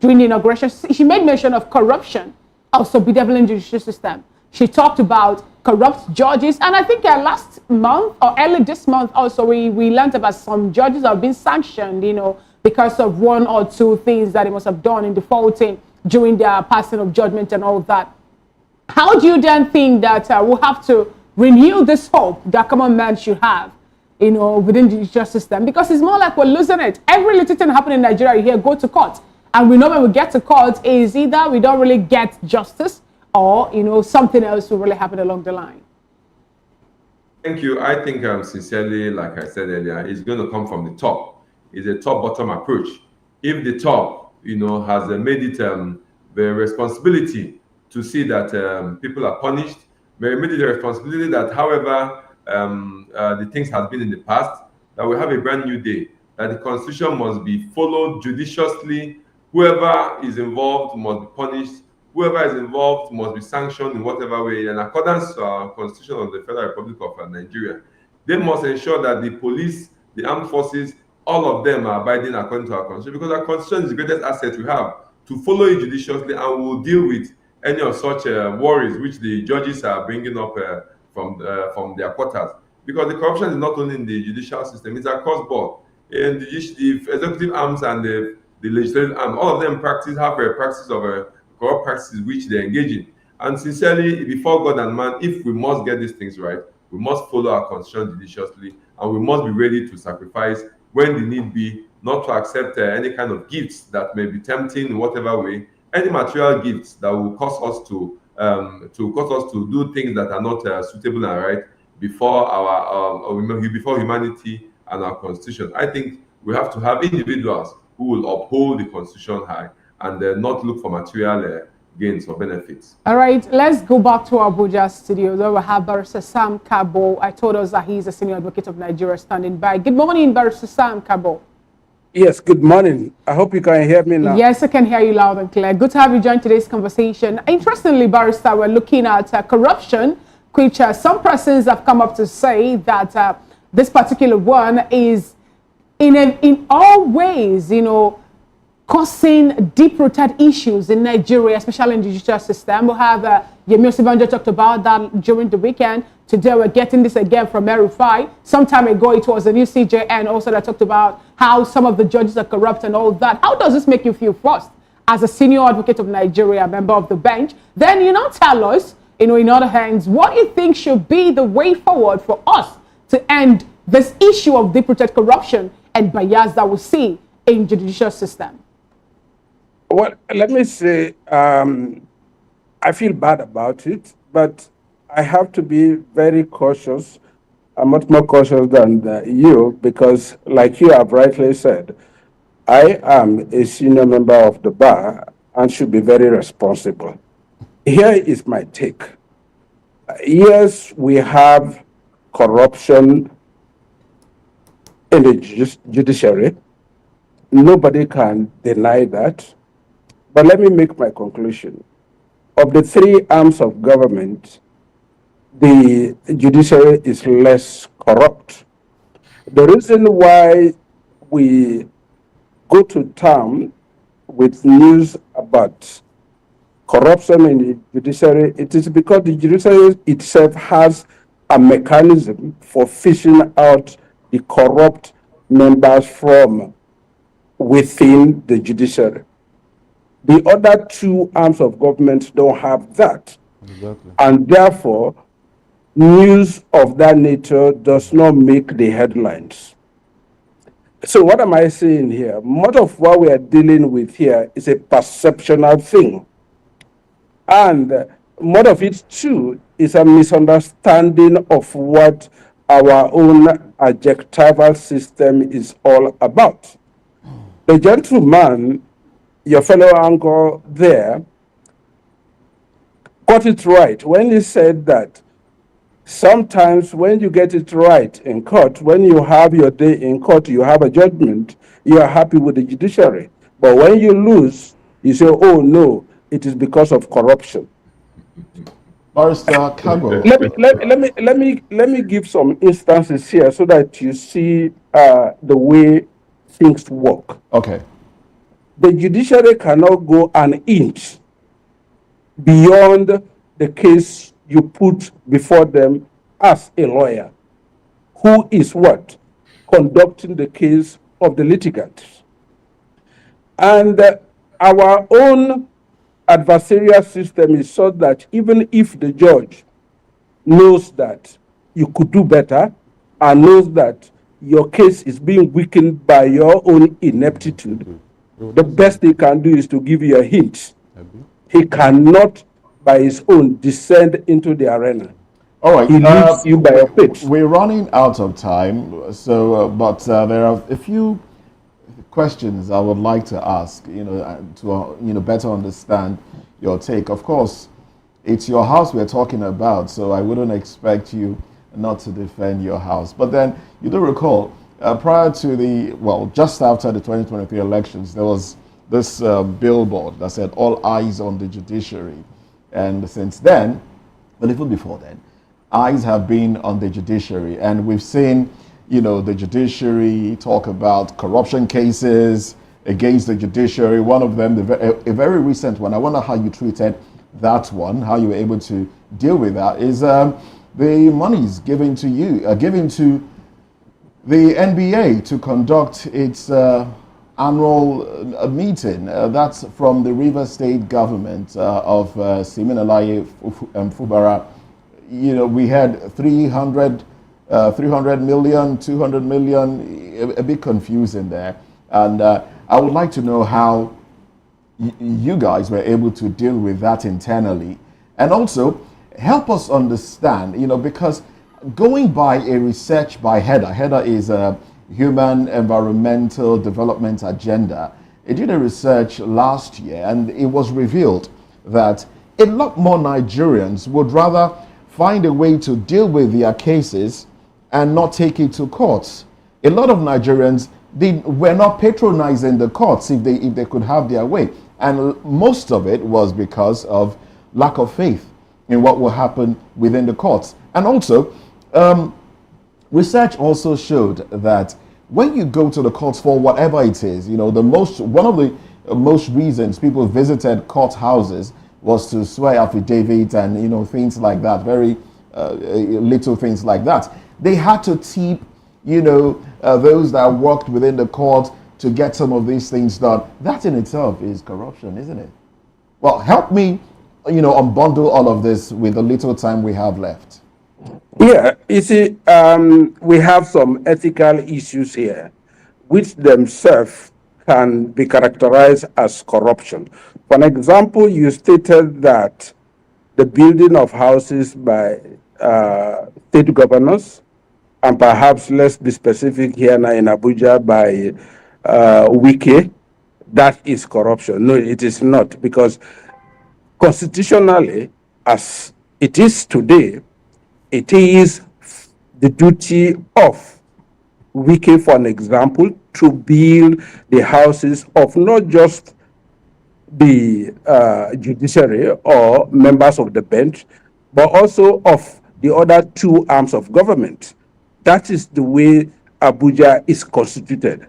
during the inauguration, she made mention of corruption, also bedeviling the judicial system. She talked about corrupt judges, and I think last month or early this month also, we learned about some judges have been sanctioned, because of one or two things that they must have done in defaulting during their passing of judgment and all of that. How do you then think that we'll have to renew this hope that common man should have, within the judicial system? Because it's more like we're losing it. Every little thing happening in Nigeria, you hear go to court. And we know when we get to court is either we don't really get justice or, something else will really happen along the line. Thank you. I think sincerely, like I said earlier, it's going to come from the top. It's a top-bottom approach. If the top, has made it the responsibility to see that people are punished, they made it the responsibility that however the things have been in the past, that we have a brand new day, that the constitution must be followed judiciously. Whoever is involved must be punished. Whoever is involved must be sanctioned in whatever way. In accordance to our Constitution of the Federal Republic of Nigeria, they must ensure that the police, the armed forces, all of them are abiding according to our Constitution, because our Constitution is the greatest asset we have to follow it judiciously, and we will deal with any of such worries which the judges are bringing up from their quarters. Because the corruption is not only in the judicial system, it's across board. And the executive arms and the legislative arm, all of them have a practice of corrupt practices which they engage in. And sincerely, before God and man, if we must get these things right, we must follow our constitution judiciously, and we must be ready to sacrifice when the need be, not to accept any kind of gifts that may be tempting in whatever way, any material gifts that will cause us to do things that are not suitable and right before before humanity and our constitution. I think we have to have individuals who will uphold the constitution high and not look for material gains or benefits. All right, let's go back to our Abuja studio where we have Barrister Sam Kabo. I told us that he's a senior advocate of Nigeria standing by. Good morning, Barrister Sam Kabo. Yes, good morning. I hope you can hear me now. Yes, I can hear you loud and clear. Good to have you join today's conversation. Interestingly, Barrister, we're looking at corruption, which some persons have come up to say that this particular one is in all ways, causing deep-rooted issues in Nigeria, especially in the judicial system. We have Yemi Osinbajo talked about that during the weekend. Today we're getting this again from Erufai. Some time ago it was a new CJN also that talked about how some of the judges are corrupt and all that. How does this make you feel first as a senior advocate of Nigeria, member of the bench? Then tell us, in other hands, what you think should be the way forward for us to end this issue of deep-rooted corruption and bias that we see in the judicial system. Well, let me say, I feel bad about it, but I have to be very cautious. I'm much more cautious than you because, like you have rightly said, I am a senior member of the bar and should be very responsible. Here is my take. Yes, we have corruption in the judiciary. Nobody can deny that. But let me make my conclusion. Of the three arms of government, the judiciary is less corrupt. The reason why we go to town with news about corruption in the judiciary, it is because the judiciary itself has a mechanism for fishing out the corrupt members from within the judiciary. The other two arms of government don't have that. Exactly. And therefore, news of that nature does not make the headlines. So what am I saying here? Much of what we are dealing with here is a perceptional thing. And much of it too is a misunderstanding of what our own adjectival system is all about. The gentleman, your fellow uncle there, got it right when he said that sometimes when you get it right in court, when you have your day in court, you have a judgment, you are happy with the judiciary. But when you lose, you say, oh no, it is because of corruption. Barrister Kago. Let me give some instances here so that you see the way things work. Okay. The judiciary cannot go an inch beyond the case you put before them as a lawyer, who is what? Conducting the case of the litigant. And our own adversarial system is such that even if the judge knows that you could do better and knows that your case is being weakened by your own ineptitude, the best he can do is to give you a hint. He cannot, by his own, descend into the arena. All right. He leaves you by your pitch. We're running out of time, so but there are a few questions I would like to ask. To better understand your take. Of course, it's your house we're talking about, so I wouldn't expect you not to defend your house. But then you do recall, prior to just after the 2023 elections, there was this billboard that said all eyes on the judiciary. And since then, well, even before then, eyes have been on the judiciary. And we've seen, the judiciary talk about corruption cases against the judiciary. One of them, a very recent one, I wonder how you treated that one, how you were able to deal with that, is the monies given to the NBA to conduct its annual meeting. That's from the River State government of Siminalayi Fubara. We had 300 million, 200 million, a bit confusing there. And I would like to know how you guys were able to deal with that internally. And also, help us understand, because going by a research by HEDA is a Human Environmental Development Agenda. It did a research last year, and it was revealed that a lot more Nigerians would rather find a way to deal with their cases and not take it to courts. A lot of Nigerians, they were not patronizing the courts if they could have their way. And most of it was because of lack of faith in what will happen within the courts. And also, research also showed that when you go to the courts for whatever it is, one of the most reasons people visited court houses was to swear affidavits and things like that, very little things like that. They had to tip those that worked within the court to get some of these things done. That in itself is corruption, isn't it? Well, help me, unbundle all of this with the little time we have left. Yeah, you see, we have some ethical issues here, which themselves can be characterized as corruption. For example, you stated that the building of houses by state governors, and perhaps let's be specific here now in Abuja by Wike, that is corruption. No, it is not, because constitutionally, as it is today, it is the duty of Wike, for an example, to build the houses of not just the judiciary or members of the bench, but also of the other two arms of government. That is the way Abuja is constituted.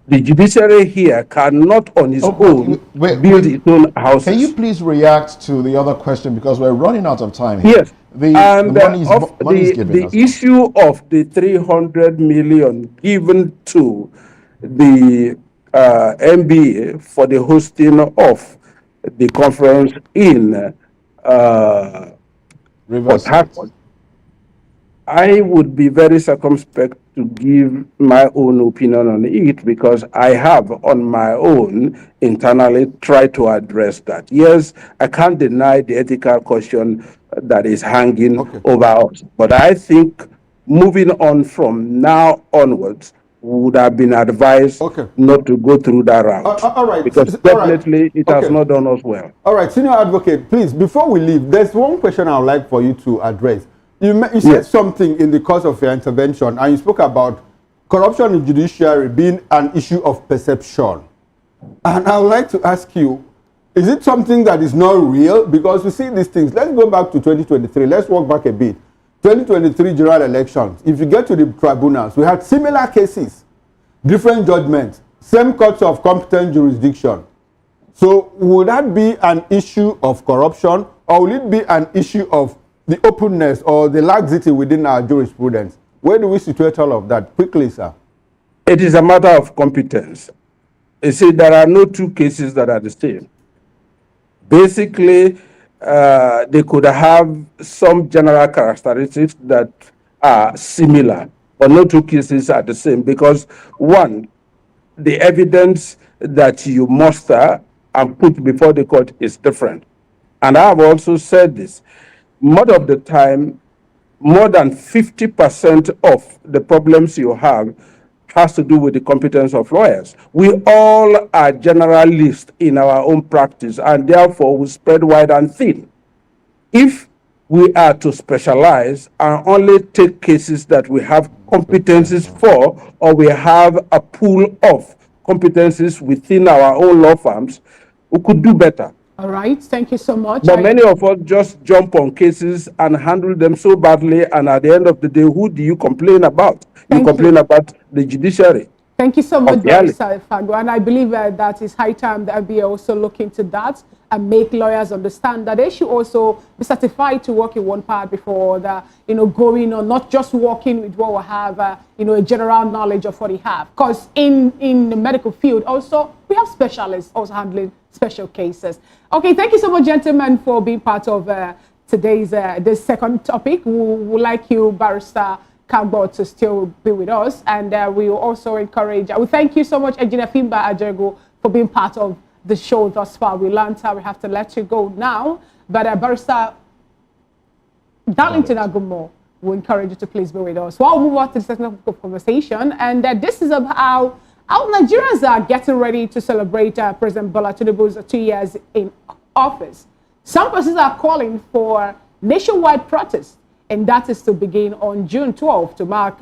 The judiciary here cannot on its own build its own houses. Can you please react to the other question, because we're running out of time here? Yes. The issue of the 300 million given to the MBA for the hosting of the conference in Port Harcourt, I would be very circumspect to give my own opinion on it, because I have on my own internally tried to address that. Yes, I can't deny the ethical question that is hanging over us, but I think moving on from now onwards would have been advised not to go through that route. All right. Because definitely it has not done us well. All right, senior advocate, please, before we leave, there's one question I would like for you to address. You said something in the course of your intervention, and you spoke about corruption in judiciary being an issue of perception. And I would like to ask you, is it something that is not real? Because we see these things. Let's go back to 2023. Let's walk back a bit. 2023 general elections. If you get to the tribunals, we had similar cases, different judgments, same courts of competent jurisdiction. So would that be an issue of corruption, or will it be an issue of the openness or the laxity within our jurisprudence? Where do we situate all of that? Quickly, sir. It is a matter of competence. You see, there are no two cases that are the same. Basically, they could have some general characteristics that are similar, but no two cases are the same, because one, the evidence that you muster and put before the court is different. And I have also said this. Most of the time, more than 50% of the problems you have has to do with the competence of lawyers. We all are generalists in our own practice, and therefore we spread wide and thin. If we are to specialize and only take cases that we have competencies for, or we have a pool of competencies within our own law firms, we could do better. All right, thank you so much. But many of us just jump on cases and handle them so badly, and at the end of the day, who do you complain about? You complain about the judiciary. Thank you so much, Barrister Fago. And I believe that it's high time that we also look into that and make lawyers understand that they should also be certified to work in one part before the, going on, not just working with what we have, a general knowledge of what we have. Because in the medical field also, we have specialists also handling special cases. Okay, thank you so much, gentlemen, for being part of today's this second topic. We would like you, Barrister Kagbo, to still be with us, and we will also encourage. We thank you so much, Engineer Fimba Ajego, for being part of the show thus far. We learned how we have to let you go now, but Barrister Darlington Agumo will encourage you to please be with us. Well, we'll move on to the second conversation, and this is about how Nigerians are getting ready to celebrate President Bola Tinubu's 2 years in office. Some persons are calling for nationwide protests, and that is to begin on June 12th to mark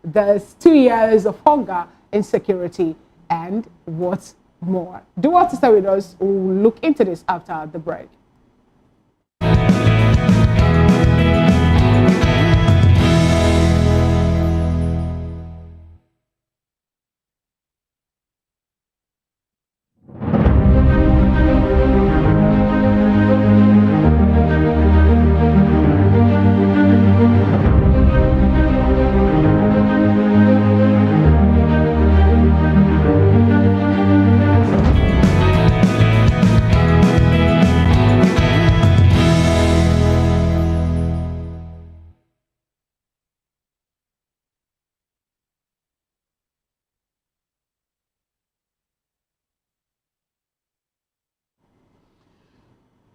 the 2 years of hunger, insecurity, and what's more. Do want to stay with us? We'll look into this after the break.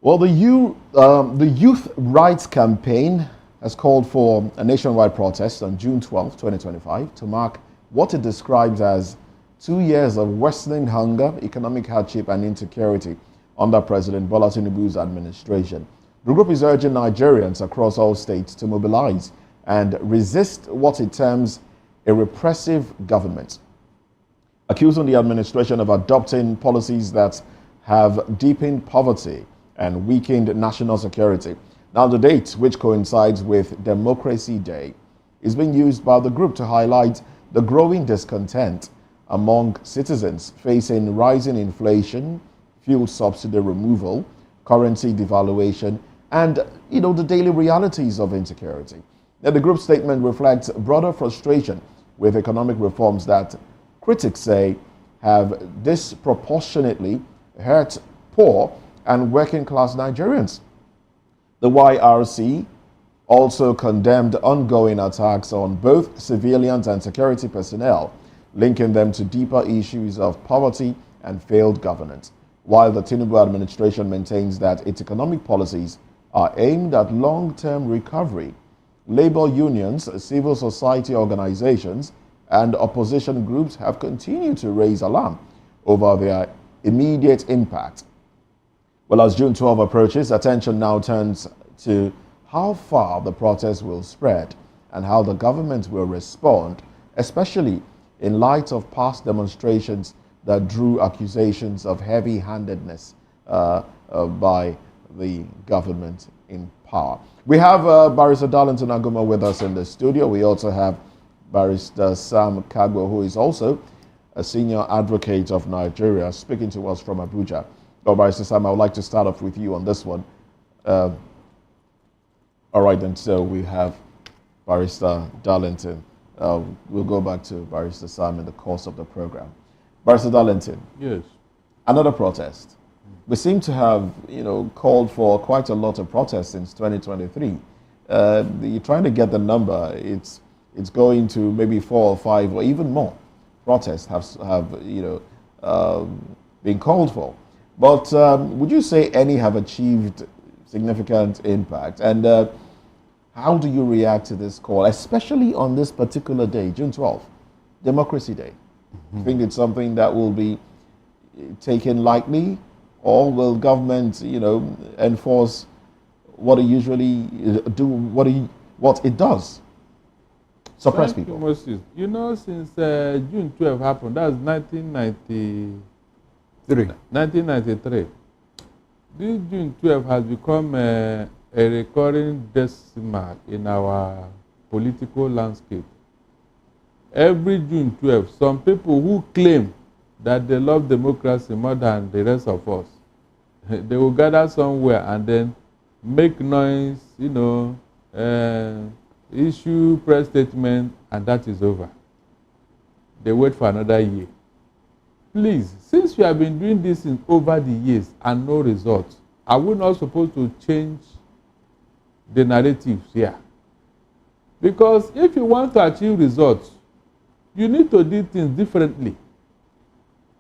Well, the Youth Rights Campaign has called for a nationwide protest on June 12, 2025, to mark what it describes as 2 years of worsening hunger, economic hardship, and insecurity under President Bola Tinubu's administration. The group is urging Nigerians across all states to mobilize and resist what it terms a repressive government, accusing the administration of adopting policies that have deepened poverty and weakened national security. Now, the date, which coincides with Democracy Day, is being used by the group to highlight the growing discontent among citizens facing rising inflation, fuel subsidy removal, currency devaluation, and, the daily realities of insecurity. Now, the group statement reflects broader frustration with economic reforms that critics say have disproportionately hurt poor and working class Nigerians. The YRC also condemned ongoing attacks on both civilians and security personnel, linking them to deeper issues of poverty and failed governance. While the Tinubu administration maintains that its economic policies are aimed at long-term recovery, labor unions, civil society organizations, and opposition groups have continued to raise alarm over their immediate impact. Well, as June 12 approaches, attention now turns to how far the protest will spread and how the government will respond, especially in light of past demonstrations that drew accusations of heavy-handedness by the government in power. We have Barrister Darlington Aguma with us in the studio. We also have Barrister Sam Kagbo, who is also a senior advocate of Nigeria, speaking to us from Abuja. Oh, Barrister Sam, I would like to start off with you on this one. All right, then, so we have Barrister Darlington. We'll go back to Barrister Sam in the course of the program. Barrister Darlington. Yes. Another protest. We seem to have, called for quite a lot of protests since 2023. You're trying to get the number. It's going to maybe 4 or 5 or even more protests have been called for. But would you say any have achieved significant impact? And how do you react to this call, especially on this particular day, June 12th, Democracy Day? Do you think it's something that will be taken lightly, or will government, enforce what it usually do, what it does? Suppress people. Moses. Since June 12 happened, that's 1993. This June 12 has become a recurring decimal in our political landscape. Every June 12, some people who claim that they love democracy more than the rest of us, they will gather somewhere and then make noise, issue press statement, and that is over. They wait for another year. Please, since you have been doing this over the years and no results, are we not supposed to change the narratives here? Because if you want to achieve results, you need to do things differently.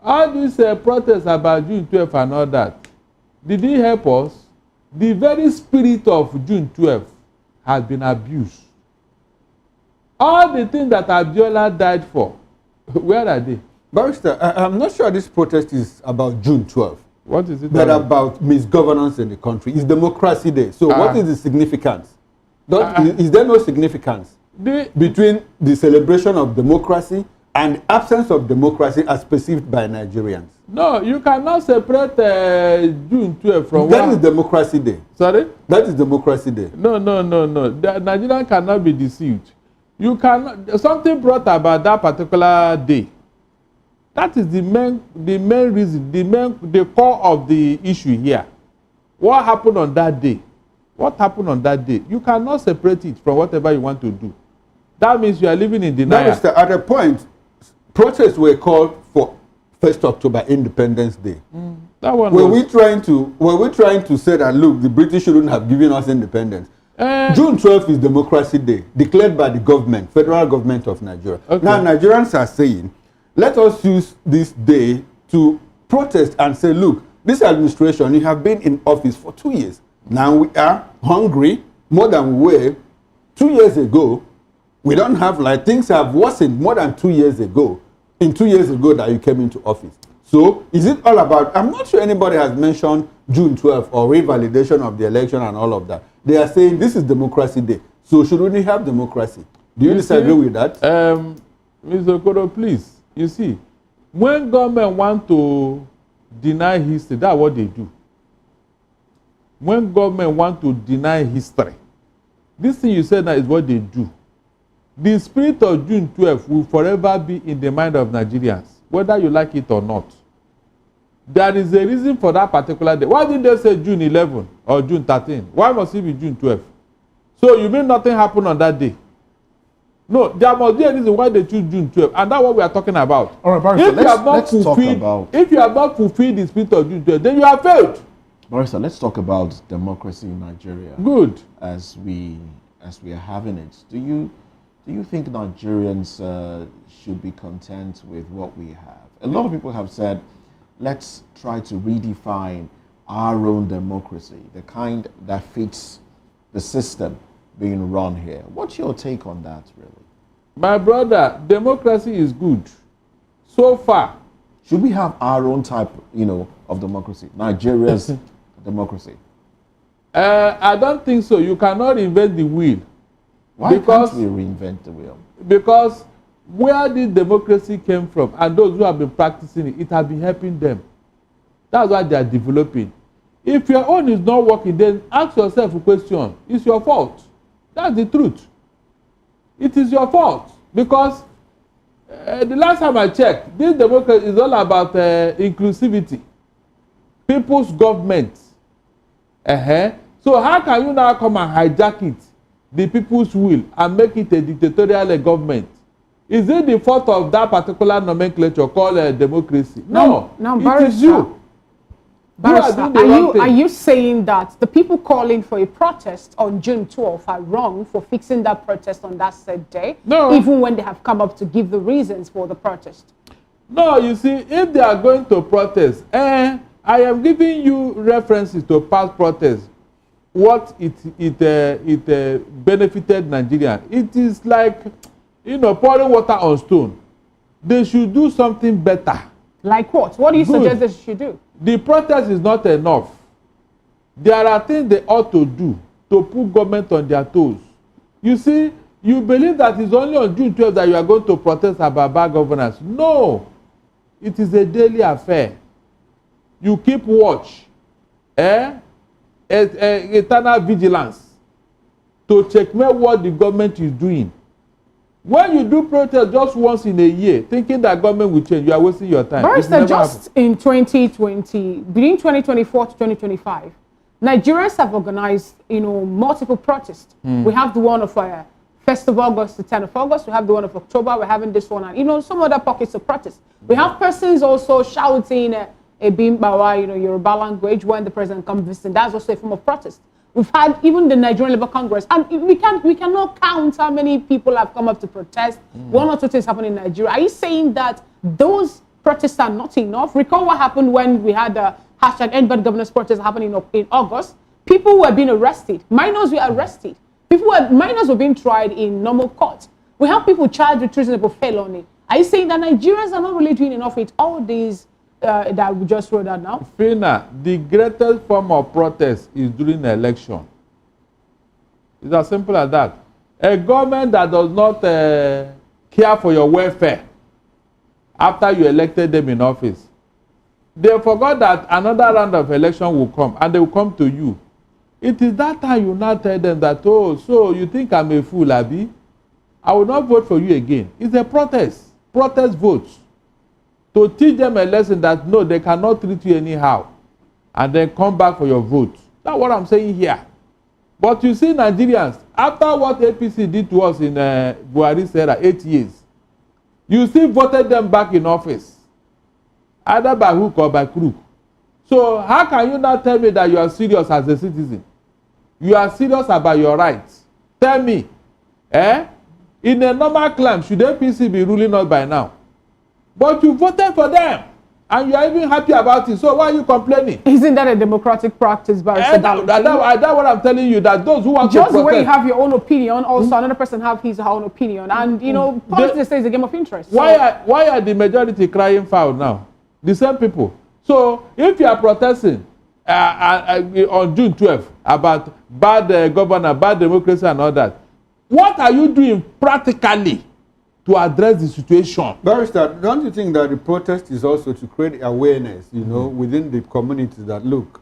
All these protests about June 12 and all that, did it help us? The very spirit of June 12 has been abused. All the things that Abiola died for, where are they? Barrister, I'm not sure this protest is about June 12. What is it? But about misgovernance in the country. It's Democracy Day. So what is the significance? Is there no significance between the celebration of democracy and absence of democracy as perceived by Nigerians? No, you cannot separate June 12 from that is Democracy Day. Sorry? That is Democracy Day. No. The Nigerian cannot be deceived. You cannot. Something brought about that particular day. That is the main reason, the core of the issue here. What happened on that day? What happened on that day? You cannot separate it from whatever you want to do. That means you are living in denial. That is at a point, protests were called for 1st October Independence Day. That one were we trying to say that, look, the British shouldn't have given us independence? June 12th is Democracy Day, declared by the government, federal government of Nigeria. Okay. Now, Nigerians are saying, let us use this day to protest and say, look, This administration, you have been in office for 2 years. Now we are hungry more than we were 2 years ago. We don't have, like, things have worsened more than 2 years ago. In 2 years ago that you came into office. So is it all about, I'm not sure anybody has mentioned June 12th or revalidation of the election and all of that. They are saying this is Democracy Day. So should we have democracy? Do you disagree with that? Mr. Okoro, please, you see, when government want to deny history, that's what they do. When government want to deny history, this thing you said now is what they do. The spirit of June 12th will forever be in the mind of Nigerians, whether you like it or not. There is a reason for that particular day. Why didn't they say June 11 or June 13? Why must it be June 12? So you mean nothing happened on that day? No, there must be a reason why they choose June 12, and that's what we are talking about. All right, Barrister, let's talk about... If you have not fulfilled the spirit of June 12, then you have failed. Barrister, let's talk about democracy in Nigeria. Good. As we are having it, do you think Nigerians should be content with what we have? A lot of people have said, let's try to redefine our own democracy, the kind that fits the system being run here. What's your take on that, really? My brother, democracy is good. So far. Should we have our own type, of democracy? Nigeria's democracy? I don't think so. You cannot invent the wheel. Why can't we reinvent the wheel? Because where this democracy came from and those who have been practicing it, it has been helping them. That's why they are developing. If your own is not working, then ask yourself a question. It's your fault. That's the truth. It is your fault. Because the last time I checked, this democracy is all about inclusivity. People's government. So how can you now come and hijack it, the people's will, and make it a dictatorial government? Is it the fault of that particular nomenclature called democracy? No, it is you. Barrister, are you saying that the people calling for a protest on June 12th are wrong for fixing that protest on that said day? No. Even when they have come up to give the reasons for the protest? No, you see, if they are going to protest, I am giving you references to past protests. What it benefited Nigeria. It is like, pouring water on stone. They should do something better. Like what? What do you suggest they should do? The protest is not enough. There are things they ought to do to put government on their toes. You see, you believe that it's only on June 12th that you are going to protest about bad governance. No. It is a daily affair. You keep watch. Eternal vigilance to checkmate what the government is doing. When you do protest just once in a year, thinking that government will change, you are wasting your time. Barrister, just in 2020, between 2024 to 2025, Nigerians have organized, multiple protests. We have the one of 1st of August to 10th of August. We have the one of October. We're having this one, and some other pockets of protest. We have persons also shouting a Bimbawa, Yoruba language when the president comes visiting. That's also a form of protest. We've had even the Nigerian Labour Congress, and we cannot count how many people have come up to protest. One or two things happen in Nigeria. Are you saying that those protests are not enough? Recall what happened when we had the #EndBad Governance protest happening in August. People were being arrested. Minors were arrested. Minors were being tried in normal court. We have people charged with treasonable felony. Are you saying that Nigerians are not really doing enough with all these that we just wrote out now? Fina, the greatest form of protest is during the election. It's as simple as that. A government that does not care for your welfare after you elected them in office, they forgot that another round of election will come, and they will come to you. It is that time you now tell them that, so you think I'm a fool, Abi? I will not vote for you again. It's a protest votes. To teach them a lesson that no, they cannot treat you anyhow, and then come back for your vote. That's what I'm saying here. But you see, Nigerians, after what APC did to us in Buhari's era, 8 years, you still voted them back in office, either by hook or by crook. So how can you now tell me that you are serious as a citizen? You are serious about your rights. Tell me, in a normal climate, should APC be ruling us by now? But you voted for them. And you are even happy about it. So why are you complaining? Isn't that a democratic practice, Barrister Darlington? That's what I'm telling you, that those who want to protest. Just where you have your own opinion, also another person have his or her own opinion. And, you know, politics is a game of interest. Why are the majority crying foul now? The same people. So if you are protesting on June 12th about bad governor, bad democracy and all that, what are you doing practically to address the situation? Barrister, don't you think that the protest is also to create awareness, you know, within the community that, look,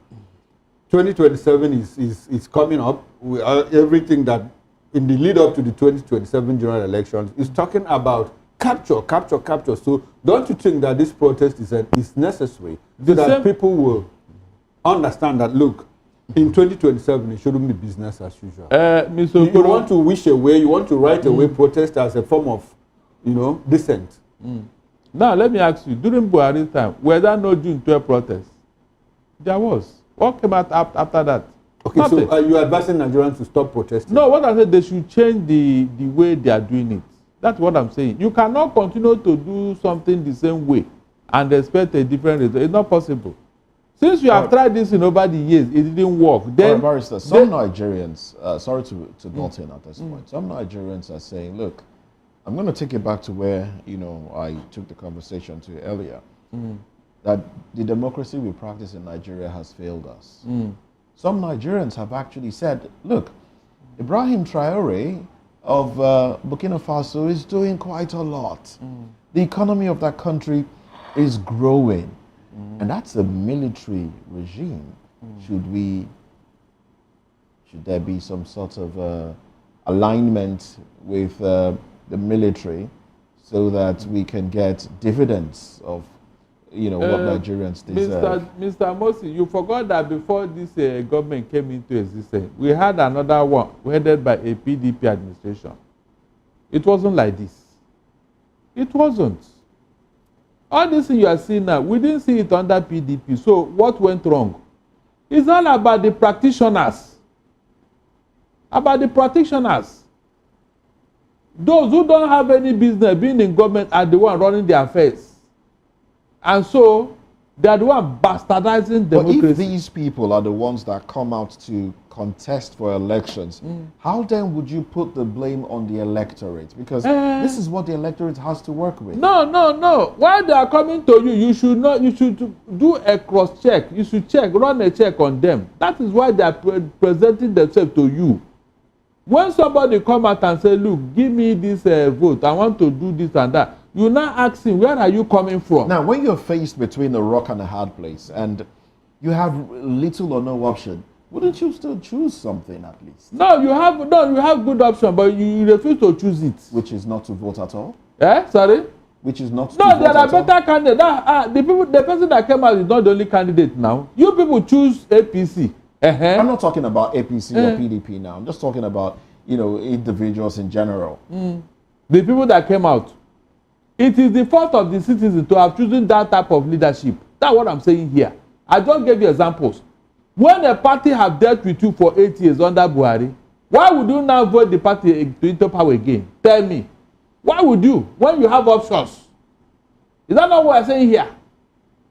2027 is coming up. Everything that in the lead up to the 2027 general elections is talking about capture. So don't you think that this protest is necessary so that people will understand that, look, in 2027 it shouldn't be business as usual. You want to wish away, you want to write away protest as a form of, you know, dissent. Now let me ask you, during Buhari's time, were there no June 12 protests? There was. What came out after that? Okay, nothing. So are you advising Nigerians to stop protesting? No, what I said, they should change the way they are doing it. That's what I'm saying. You cannot continue to do something the same way and expect a different result. It's not possible. Since you have tried this in over the years, it didn't work. Then, Barrister, some Nigerians, sorry to butt in at this point, some Nigerians are saying, look, I'm going to take it back to where, you know, I took the conversation to earlier, that the democracy we practice in Nigeria has failed us. Some Nigerians have actually said, look, Ibrahim Traore of Burkina Faso is doing quite a lot. The economy of that country is growing. And that's a military regime. Should there be some sort of alignment with the military so that we can get dividends of, you know, what Nigerians deserve? Mr. Mosi, you forgot that before this government came into existence, we had another one headed by a PDP administration. It wasn't like this. It wasn't. All this thing you are seeing now, we didn't see it under PDP. So what went wrong? It's all about the practitioners. About the practitioners. Those who don't have any business being in government are the one running their affairs. And so they are the one bastardizing democracy. But if these people are the ones that come out to contest for elections, how then would you put the blame on the electorate? Because this is what the electorate has to work with. No. While they are coming to you, you should do a cross-check. You should run a check on them. That is why they are presenting themselves to you. When somebody come out and say, look, give me this vote, I want to do this and that, you now ask him, where are you coming from? Now, when you're faced between a rock and a hard place and you have little or no option, wouldn't you still choose something at least? No, you have good option, but you refuse to choose it. Which is not to vote at all? Sorry? Which is not to vote at all? No, there are better candidates. The person that came out is not the only candidate now. You people choose APC. I'm not talking about APC or PDP now. I'm just talking about, you know, individuals in general. The people that came out. It is the fault of the citizens to have chosen that type of leadership. That's what I'm saying here. I just gave you examples. When a party have dealt with you for 8 years under Buhari, why would you now vote the party to enter power again? Tell me. Why would you? When you have options. Is that not what I'm saying here?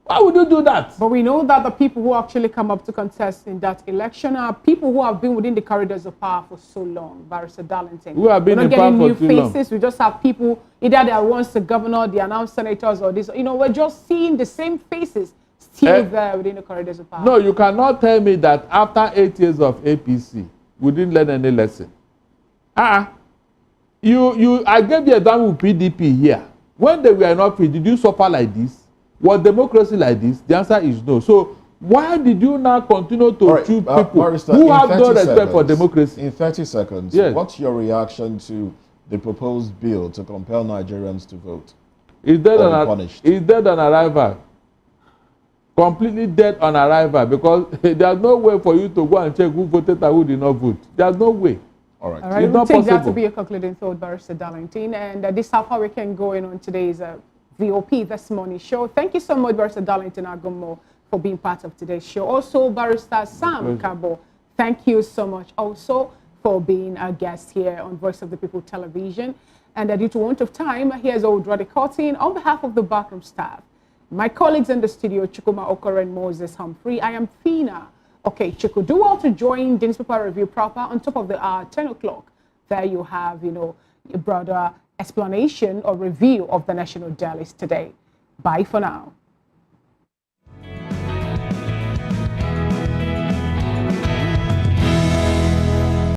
Why would you do that? But we know that the people who actually come up to contest in that election are people who have been within the corridors of power for so long, Barrister Darlington. Who have been in power for too long. We're not getting new faces. We just have people, either they are once the governor, the announced senators, or this. You know, we're just seeing the same faces still there within the corridors of power. No, you cannot tell me that after 8 years of APC, we didn't learn any lesson. I gave you a example with PDP here. When they were in office, did you suffer like this? Was democracy like this? The answer is no. So why did you now continue to choose people who have no respect for democracy? In 30 seconds, what's your reaction to the proposed bill to compel Nigerians to vote? It's dead on arrival. Completely dead on arrival, because there's no way for you to go and check who voted and who did not vote. There's no way. All right. We'll take that to be a concluding thought, Barrister Darlington. And this is how far we can go in on today's VOP This Morning show. Thank you so much, Barrister Darlington Agomo, for being part of today's show. Also, Barrister Sam Kabo, thank you so much also for being a guest here on Voice of the People Television. And due to want of time, here's Old Roddy Cotton on behalf of the backroom staff. My colleagues in the studio, Chukuma Okoro and Moses Humphrey. I am Fina. Okay, Chiku, do well to join the newspaper review proper on top of the hour, 10 o'clock. There you have, your broader explanation or review of the national dailies today. Bye for now.